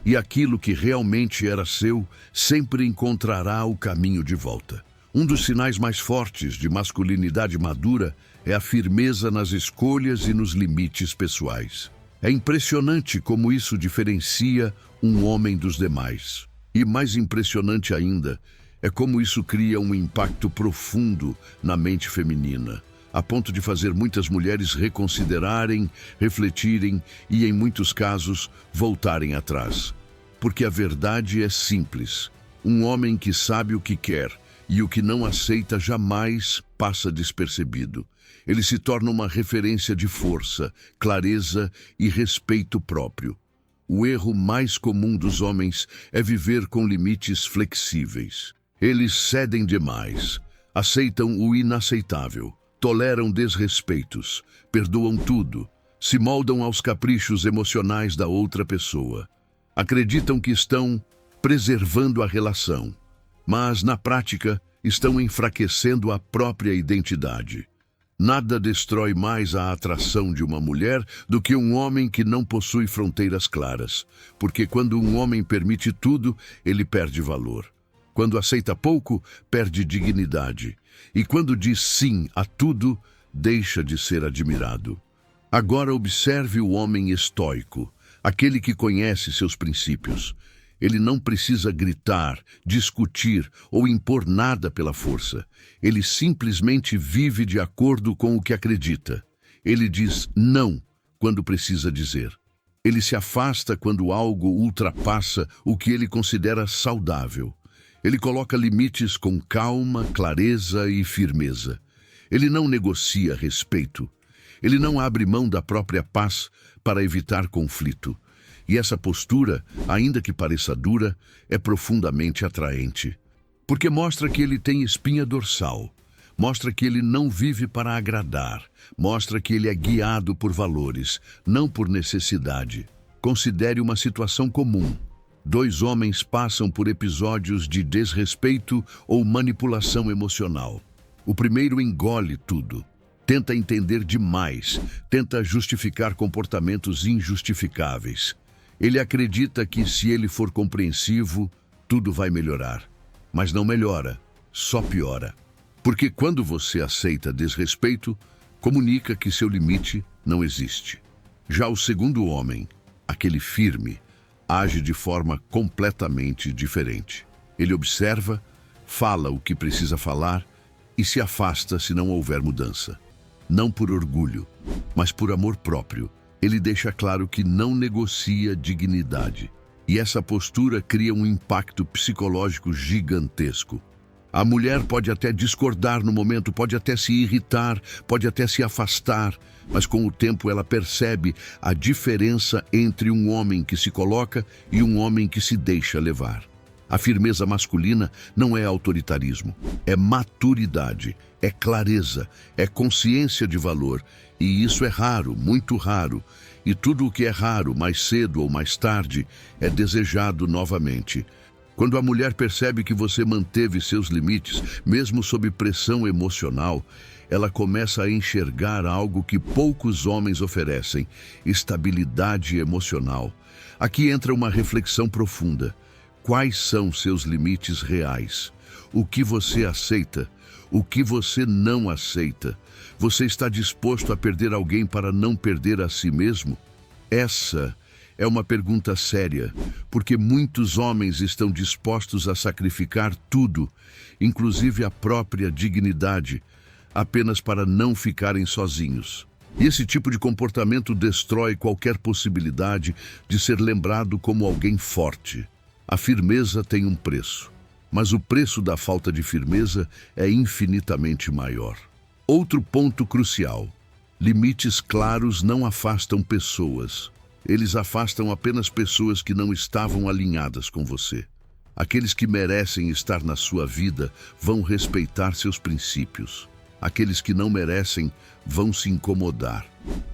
E aquilo que realmente era seu sempre encontrará o caminho de volta. Um dos sinais mais fortes de masculinidade madura é a firmeza nas escolhas e nos limites pessoais. É impressionante como isso diferencia um homem dos demais. E mais impressionante ainda é como isso cria um impacto profundo na mente feminina, a ponto de fazer muitas mulheres reconsiderarem, refletirem e, em muitos casos, voltarem atrás. Porque a verdade é simples. Um homem que sabe o que quer e o que não aceita jamais passa despercebido. Ele se torna uma referência de força, clareza e respeito próprio. O erro mais comum dos homens é viver com limites flexíveis. Eles cedem demais, aceitam o inaceitável, toleram desrespeitos, perdoam tudo, se moldam aos caprichos emocionais da outra pessoa. Acreditam que estão preservando a relação, mas, na prática, estão enfraquecendo a própria identidade. Nada destrói mais a atração de uma mulher do que um homem que não possui fronteiras claras, porque quando um homem permite tudo, ele perde valor. Quando aceita pouco, perde dignidade. E quando diz sim a tudo, deixa de ser admirado. Agora observe o homem estoico, aquele que conhece seus princípios. Ele não precisa gritar, discutir ou impor nada pela força. Ele simplesmente vive de acordo com o que acredita. Ele diz não quando precisa dizer. Ele se afasta quando algo ultrapassa o que ele considera saudável. Ele coloca limites com calma, clareza e firmeza. Ele não negocia respeito. Ele não abre mão da própria paz para evitar conflito. E essa postura, ainda que pareça dura, é profundamente atraente. Porque mostra que ele tem espinha dorsal, mostra que ele não vive para agradar, mostra que ele é guiado por valores, não por necessidade. Considere uma situação comum. Dois homens passam por episódios de desrespeito ou manipulação emocional. O primeiro engole tudo. Tenta entender demais, tenta justificar comportamentos injustificáveis. Ele acredita que se ele for compreensivo, tudo vai melhorar. Mas não melhora, só piora. Porque quando você aceita desrespeito, comunica que seu limite não existe. Já o segundo homem, aquele firme, age de forma completamente diferente. Ele observa, fala o que precisa falar e se afasta se não houver mudança. Não por orgulho, mas por amor próprio. Ele deixa claro que não negocia dignidade. E essa postura cria um impacto psicológico gigantesco. A mulher pode até discordar no momento, pode até se irritar, pode até se afastar, mas com o tempo ela percebe a diferença entre um homem que se coloca e um homem que se deixa levar. A firmeza masculina não é autoritarismo, é maturidade, é clareza, é consciência de valor. E isso é raro, muito raro. E tudo o que é raro, mais cedo ou mais tarde, é desejado novamente. Quando a mulher percebe que você manteve seus limites, mesmo sob pressão emocional, ela começa a enxergar algo que poucos homens oferecem: estabilidade emocional. Aqui entra uma reflexão profunda. Quais são seus limites reais? O que você aceita? O que você não aceita? Você está disposto a perder alguém para não perder a si mesmo? Essa é uma pergunta séria, porque muitos homens estão dispostos a sacrificar tudo, inclusive a própria dignidade, apenas para não ficarem sozinhos. E esse tipo de comportamento destrói qualquer possibilidade de ser lembrado como alguém forte. A firmeza tem um preço, mas o preço da falta de firmeza é infinitamente maior. Outro ponto crucial: limites claros não afastam pessoas. Eles afastam apenas pessoas que não estavam alinhadas com você. Aqueles que merecem estar na sua vida vão respeitar seus princípios. Aqueles que não merecem vão se incomodar.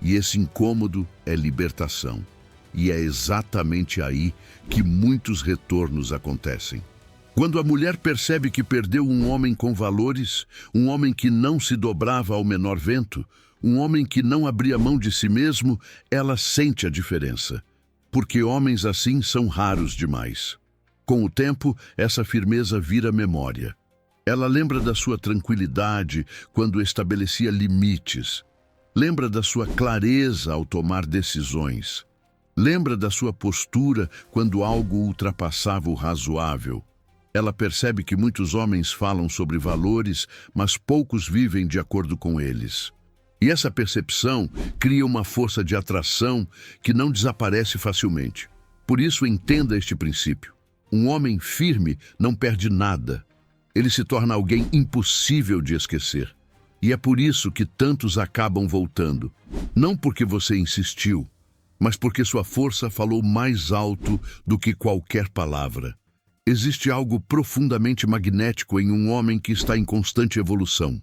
E esse incômodo é libertação. E é exatamente aí que muitos retornos acontecem. Quando a mulher percebe que perdeu um homem com valores, um homem que não se dobrava ao menor vento, um homem que não abria mão de si mesmo, ela sente a diferença. Porque homens assim são raros demais. Com o tempo, essa firmeza vira memória. Ela lembra da sua tranquilidade quando estabelecia limites. Lembra da sua clareza ao tomar decisões. Lembra da sua postura quando algo ultrapassava o razoável. Ela percebe que muitos homens falam sobre valores, mas poucos vivem de acordo com eles. E essa percepção cria uma força de atração que não desaparece facilmente. Por isso, entenda este princípio. Um homem firme não perde nada. Ele se torna alguém impossível de esquecer. E é por isso que tantos acabam voltando. Não porque você insistiu, mas porque sua força falou mais alto do que qualquer palavra. Existe algo profundamente magnético em um homem que está em constante evolução.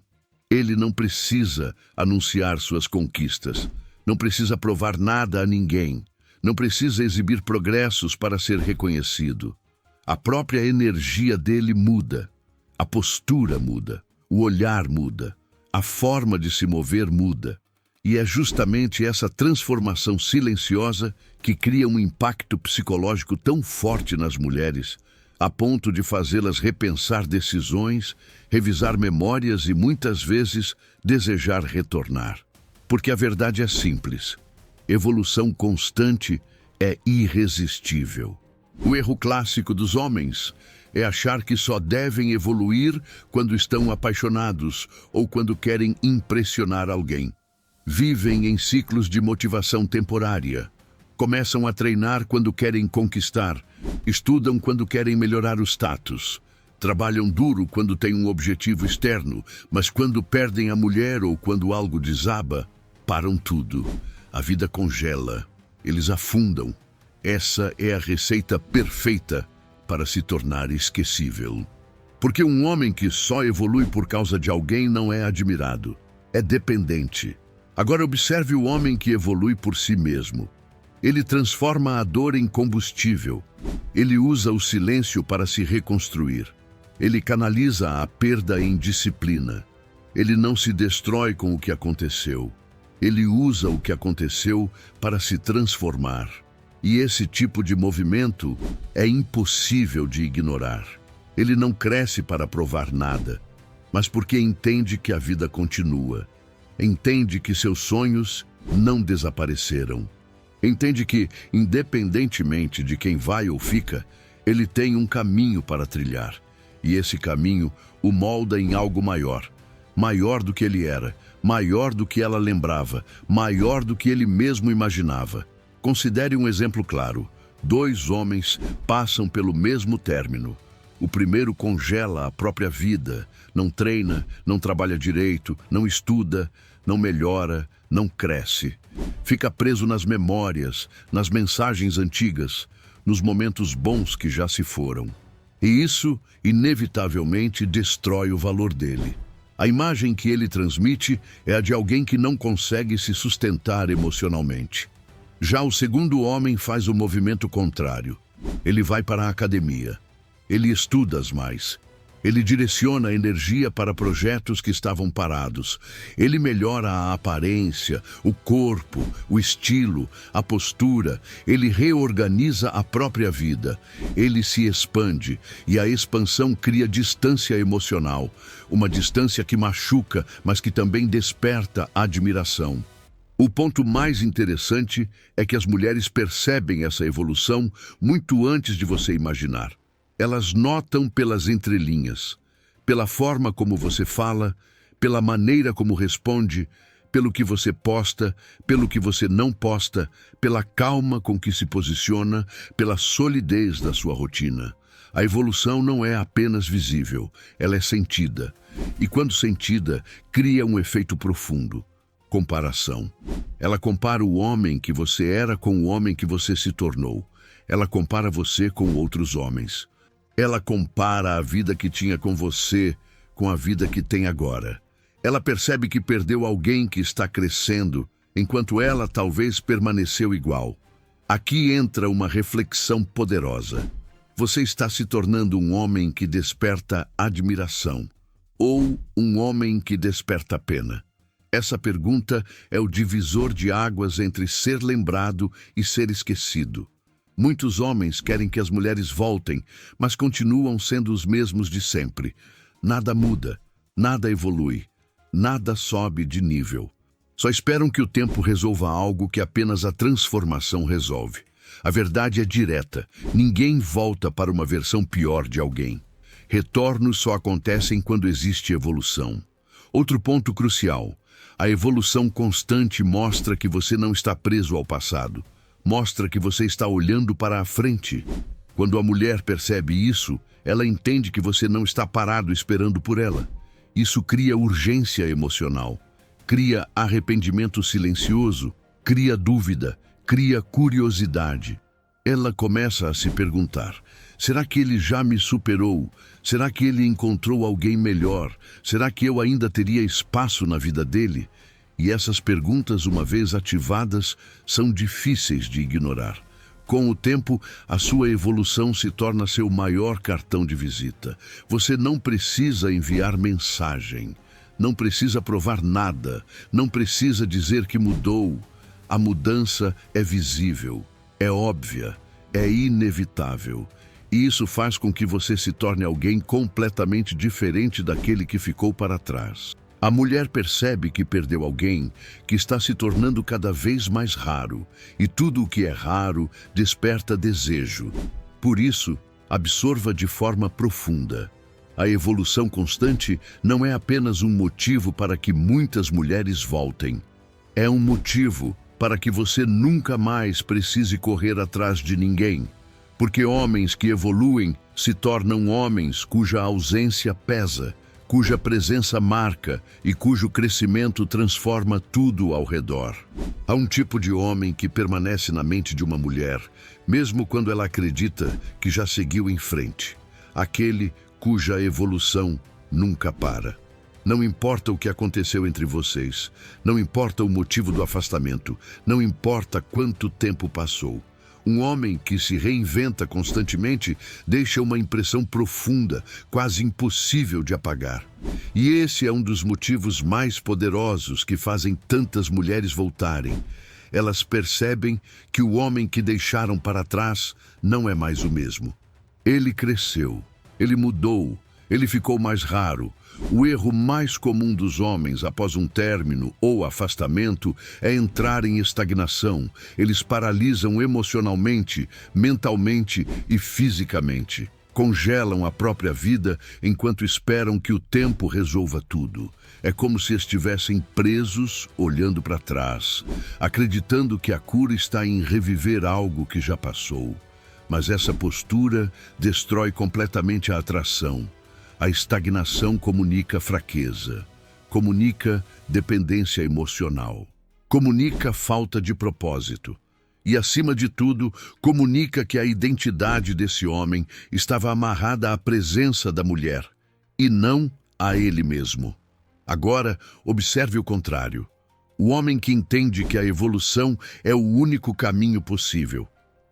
Ele não precisa anunciar suas conquistas, não precisa provar nada a ninguém, não precisa exibir progressos para ser reconhecido. A própria energia dele muda, a postura muda, o olhar muda, a forma de se mover muda. E é justamente essa transformação silenciosa que cria um impacto psicológico tão forte nas mulheres, a ponto de fazê-las repensar decisões, revisar memórias e muitas vezes desejar retornar. Porque a verdade é simples: evolução constante é irresistível. O erro clássico dos homens é achar que só devem evoluir quando estão apaixonados ou quando querem impressionar alguém. Vivem em ciclos de motivação temporária. Começam a treinar quando querem conquistar, estudam quando querem melhorar o status, trabalham duro quando têm um objetivo externo, mas quando perdem a mulher ou quando algo desaba, param tudo. A vida congela, eles afundam. Essa é a receita perfeita para se tornar esquecível. Porque um homem que só evolui por causa de alguém não é admirado, é dependente. Agora observe o homem que evolui por si mesmo. Ele transforma a dor em combustível. Ele usa o silêncio para se reconstruir. Ele canaliza a perda em disciplina. Ele não se destrói com o que aconteceu. Ele usa o que aconteceu para se transformar. E esse tipo de movimento é impossível de ignorar. Ele não cresce para provar nada, mas porque entende que a vida continua. Entende que seus sonhos não desapareceram. Entende que, independentemente de quem vai ou fica, ele tem um caminho para trilhar. E esse caminho o molda em algo maior. Maior do que ele era, maior do que ela lembrava, maior do que ele mesmo imaginava. Considere um exemplo claro. 2 homens passam pelo mesmo término. O primeiro congela a própria vida, não treina, não trabalha direito, não estuda, não melhora, não cresce. Fica preso nas memórias, nas mensagens antigas, nos momentos bons que já se foram. E isso, inevitavelmente, destrói o valor dele. A imagem que ele transmite é a de alguém que não consegue se sustentar emocionalmente. Já o segundo homem faz o movimento contrário. Ele vai para a academia. Ele estuda mais. Ele direciona a energia para projetos que estavam parados. Ele melhora a aparência, o corpo, o estilo, a postura. Ele reorganiza a própria vida. Ele se expande e a expansão cria distância emocional. Uma distância que machuca, mas que também desperta admiração. O ponto mais interessante é que as mulheres percebem essa evolução muito antes de você imaginar. Elas notam pelas entrelinhas, pela forma como você fala, pela maneira como responde, pelo que você posta, pelo que você não posta, pela calma com que se posiciona, pela solidez da sua rotina. A evolução não é apenas visível, ela é sentida. E quando sentida, cria um efeito profundo. Comparação. Ela compara o homem que você era com o homem que você se tornou. Ela compara você com outros homens. Ela compara a vida que tinha com você com a vida que tem agora. Ela percebe que perdeu alguém que está crescendo, enquanto ela talvez permaneceu igual. Aqui entra uma reflexão poderosa. Você está se tornando um homem que desperta admiração, ou um homem que desperta pena? Essa pergunta é o divisor de águas entre ser lembrado e ser esquecido. Muitos homens querem que as mulheres voltem, mas continuam sendo os mesmos de sempre. Nada muda, nada evolui, nada sobe de nível. Só esperam que o tempo resolva algo que apenas a transformação resolve. A verdade é direta. Ninguém volta para uma versão pior de alguém. Retornos só acontecem quando existe evolução. Outro ponto crucial. A evolução constante mostra que você não está preso ao passado. Mostra que você está olhando para a frente. Quando a mulher percebe isso, ela entende que você não está parado esperando por ela. Isso cria urgência emocional, cria arrependimento silencioso, cria dúvida, cria curiosidade. Ela começa a se perguntar: será que ele já me superou? Será que ele encontrou alguém melhor? Será que eu ainda teria espaço na vida dele? E essas perguntas, uma vez ativadas, são difíceis de ignorar. Com o tempo, a sua evolução se torna seu maior cartão de visita. Você não precisa enviar mensagem, não precisa provar nada, não precisa dizer que mudou. A mudança é visível, é óbvia, é inevitável. E isso faz com que você se torne alguém completamente diferente daquele que ficou para trás. A mulher percebe que perdeu alguém que está se tornando cada vez mais raro, e tudo o que é raro desperta desejo. Por isso, absorva de forma profunda. A evolução constante não é apenas um motivo para que muitas mulheres voltem. É um motivo para que você nunca mais precise correr atrás de ninguém. Porque homens que evoluem se tornam homens cuja ausência pesa, cuja presença marca e cujo crescimento transforma tudo ao redor. Há um tipo de homem que permanece na mente de uma mulher, mesmo quando ela acredita que já seguiu em frente. Aquele cuja evolução nunca para. Não importa o que aconteceu entre vocês, não importa o motivo do afastamento, não importa quanto tempo passou. Um homem que se reinventa constantemente deixa uma impressão profunda, quase impossível de apagar. E esse é um dos motivos mais poderosos que fazem tantas mulheres voltarem. Elas percebem que o homem que deixaram para trás não é mais o mesmo. Ele cresceu, ele mudou, ele ficou mais raro. O erro mais comum dos homens após um término ou afastamento é entrar em estagnação. Eles paralisam emocionalmente, mentalmente e fisicamente. Congelam a própria vida enquanto esperam que o tempo resolva tudo. É como se estivessem presos, olhando para trás, acreditando que a cura está em reviver algo que já passou. Mas essa postura destrói completamente a atração. A estagnação comunica fraqueza, comunica dependência emocional, comunica falta de propósito e, acima de tudo, comunica que a identidade desse homem estava amarrada à presença da mulher e não a ele mesmo. Agora, observe o contrário. O homem que entende que a evolução é o único caminho possível.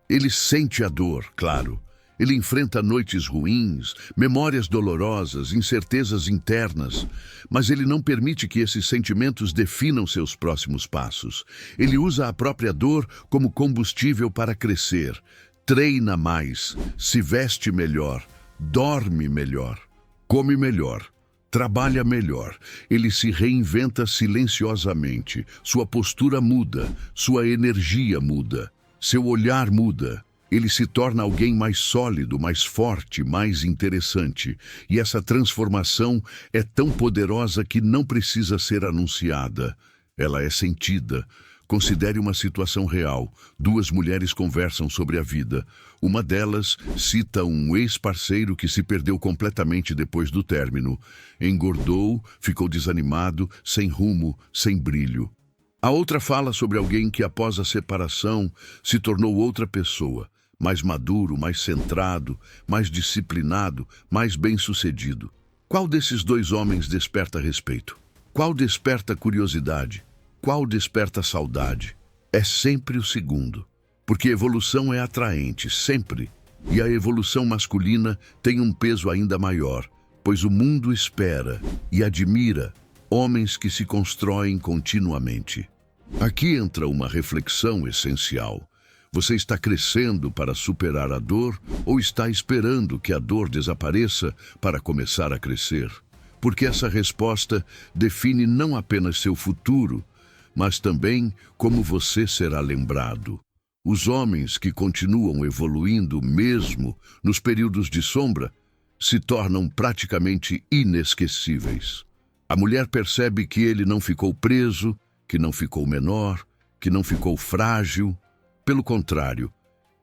Ele sente a dor, claro. Ele enfrenta noites ruins, memórias dolorosas, incertezas internas, mas ele não permite que esses sentimentos definam seus próximos passos. Ele usa a própria dor como combustível para crescer, treina mais, se veste melhor, dorme melhor, come melhor, trabalha melhor. Ele se reinventa silenciosamente. Sua postura muda, sua energia muda, seu olhar muda. Ele se torna alguém mais sólido, mais forte, mais interessante. E essa transformação é tão poderosa que não precisa ser anunciada. Ela é sentida. Considere uma situação real. Duas mulheres conversam sobre a vida. Uma delas cita um ex-parceiro que se perdeu completamente depois do término. Engordou, ficou desanimado, sem rumo, sem brilho. A outra fala sobre alguém que, após a separação, se tornou outra pessoa. Mais maduro, mais centrado, mais disciplinado, mais bem-sucedido. Qual desses dois homens desperta respeito? Qual desperta curiosidade? Qual desperta saudade? É sempre o segundo, porque evolução é atraente, sempre. E a evolução masculina tem um peso ainda maior, pois o mundo espera e admira homens que se constroem continuamente. Aqui entra uma reflexão essencial. Você está crescendo para superar a dor ou está esperando que a dor desapareça para começar a crescer? Porque essa resposta define não apenas seu futuro, mas também como você será lembrado. Os homens que continuam evoluindo mesmo nos períodos de sombra se tornam praticamente inesquecíveis. A mulher percebe que ele não ficou preso, que não ficou menor, que não ficou frágil. Pelo contrário,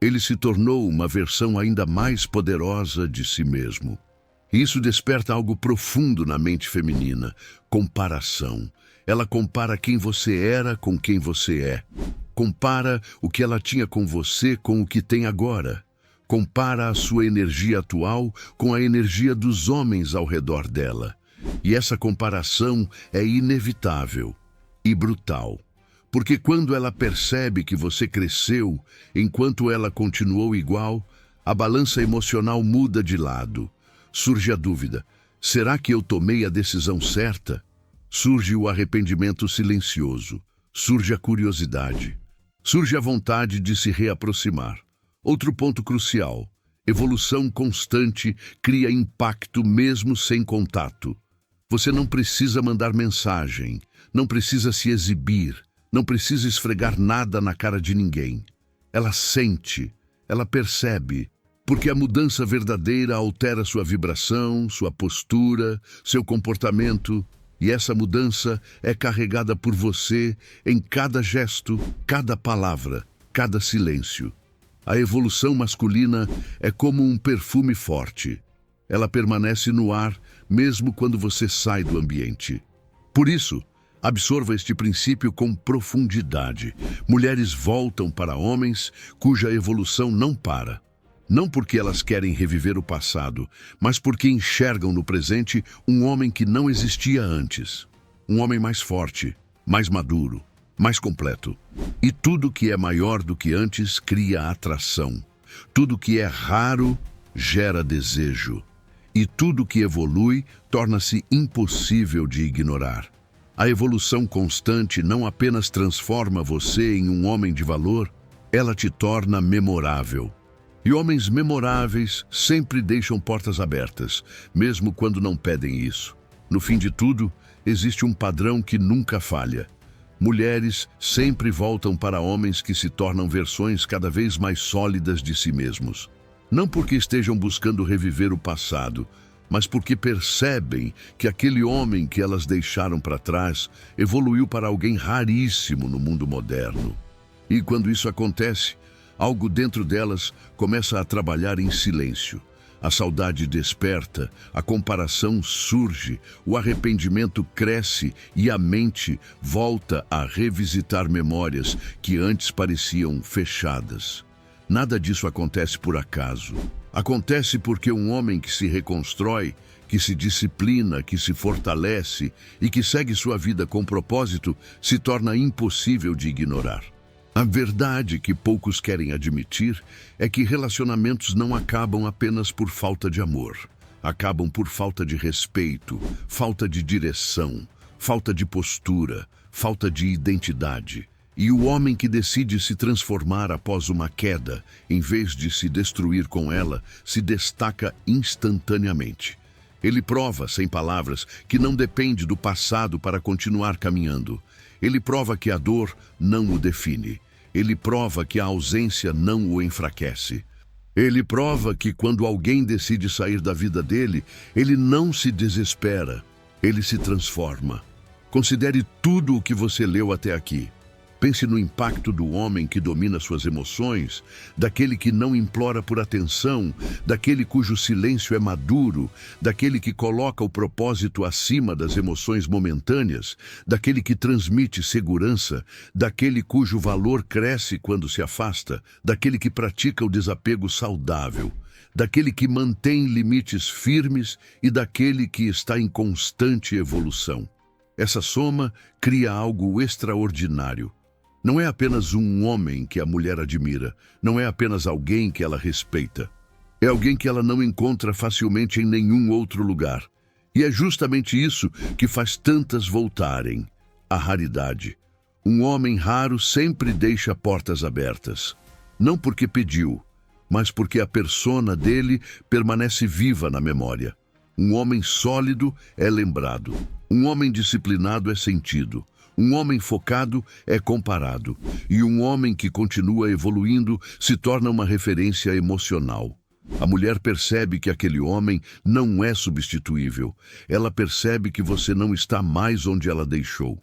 ele se tornou uma versão ainda mais poderosa de si mesmo. Isso desperta algo profundo na mente feminina: comparação. Ela compara quem você era com quem você é. Compara o que ela tinha com você com o que tem agora. Compara a sua energia atual com a energia dos homens ao redor dela. E essa comparação é inevitável e brutal. Porque quando ela percebe que você cresceu, enquanto ela continuou igual, a balança emocional muda de lado. Surge a dúvida: será que eu tomei a decisão certa? Surge o arrependimento silencioso. Surge a curiosidade. Surge a vontade de se reaproximar. Outro ponto crucial: evolução constante cria impacto mesmo sem contato. Você não precisa mandar mensagem, não precisa se exibir, não precisa esfregar nada na cara de ninguém. Ela sente, ela percebe, porque a mudança verdadeira altera sua vibração, sua postura, seu comportamento, e essa mudança é carregada por você em cada gesto, cada palavra, cada silêncio. A evolução masculina é como um perfume forte. Ela permanece no ar mesmo quando você sai do ambiente. Por isso, absorva este princípio com profundidade. Mulheres voltam para homens cuja evolução não para. Não porque elas querem reviver o passado, mas porque enxergam no presente um homem que não existia antes. Um homem mais forte, mais maduro, mais completo. E tudo que é maior do que antes cria atração. Tudo que é raro gera desejo. E tudo que evolui torna-se impossível de ignorar. A evolução constante não apenas transforma você em um homem de valor, ela te torna memorável. E homens memoráveis sempre deixam portas abertas, mesmo quando não pedem isso. No fim de tudo, existe um padrão que nunca falha. Mulheres sempre voltam para homens que se tornam versões cada vez mais sólidas de si mesmos. Não porque estejam buscando reviver o passado, mas porque percebem que aquele homem que elas deixaram para trás evoluiu para alguém raríssimo no mundo moderno. E quando isso acontece, algo dentro delas começa a trabalhar em silêncio. A saudade desperta, a comparação surge, o arrependimento cresce e a mente volta a revisitar memórias que antes pareciam fechadas. Nada disso acontece por acaso. Acontece porque um homem que se reconstrói, que se disciplina, que se fortalece e que segue sua vida com propósito, se torna impossível de ignorar. A verdade que poucos querem admitir é que relacionamentos não acabam apenas por falta de amor. Acabam por falta de respeito, falta de direção, falta de postura, falta de identidade. E o homem que decide se transformar após uma queda, em vez de se destruir com ela, se destaca instantaneamente. Ele prova, sem palavras, que não depende do passado para continuar caminhando. Ele prova que a dor não o define. Ele prova que a ausência não o enfraquece. Ele prova que quando alguém decide sair da vida dele, ele não se desespera, ele se transforma. Considere tudo o que você leu até aqui. Pense no impacto do homem que domina suas emoções, daquele que não implora por atenção, daquele cujo silêncio é maduro, daquele que coloca o propósito acima das emoções momentâneas, daquele que transmite segurança, daquele cujo valor cresce quando se afasta, daquele que pratica o desapego saudável, daquele que mantém limites firmes e daquele que está em constante evolução. Essa soma cria algo extraordinário. Não é apenas um homem que a mulher admira, não é apenas alguém que ela respeita. É alguém que ela não encontra facilmente em nenhum outro lugar. E é justamente isso que faz tantas voltarem: a raridade. Um homem raro sempre deixa portas abertas. Não porque pediu, mas porque a persona dele permanece viva na memória. Um homem sólido é lembrado. Um homem disciplinado é sentido. Um homem focado é comparado, e um homem que continua evoluindo se torna uma referência emocional. A mulher percebe que aquele homem não é substituível. Ela percebe que você não está mais onde ela deixou.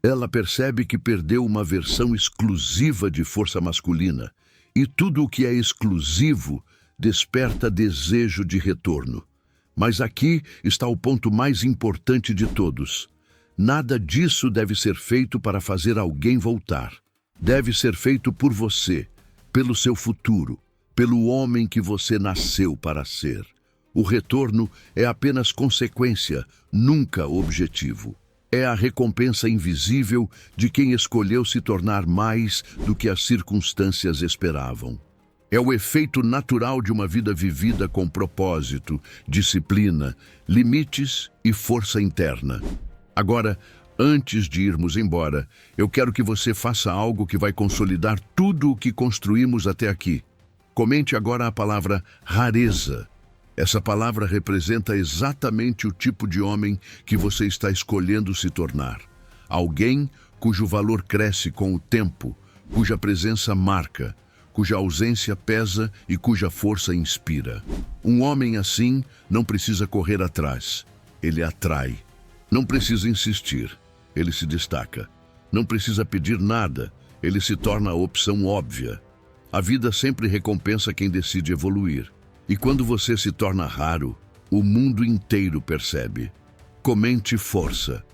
Ela percebe que perdeu uma versão exclusiva de força masculina, e tudo o que é exclusivo desperta desejo de retorno. Mas aqui está o ponto mais importante de todos. Nada disso deve ser feito para fazer alguém voltar. Deve ser feito por você, pelo seu futuro, pelo homem que você nasceu para ser. O retorno é apenas consequência, nunca objetivo. É a recompensa invisível de quem escolheu se tornar mais do que as circunstâncias esperavam. É o efeito natural de uma vida vivida com propósito, disciplina, limites e força interna. Agora, antes de irmos embora, eu quero que você faça algo que vai consolidar tudo o que construímos até aqui. Comente agora a palavra rareza. Essa palavra representa exatamente o tipo de homem que você está escolhendo se tornar. Alguém cujo valor cresce com o tempo, cuja presença marca, cuja ausência pesa e cuja força inspira. Um homem assim não precisa correr atrás, ele atrai. Não precisa insistir, ele se destaca. Não precisa pedir nada, ele se torna a opção óbvia. A vida sempre recompensa quem decide evoluir. E quando você se torna raro, o mundo inteiro percebe. Comente força.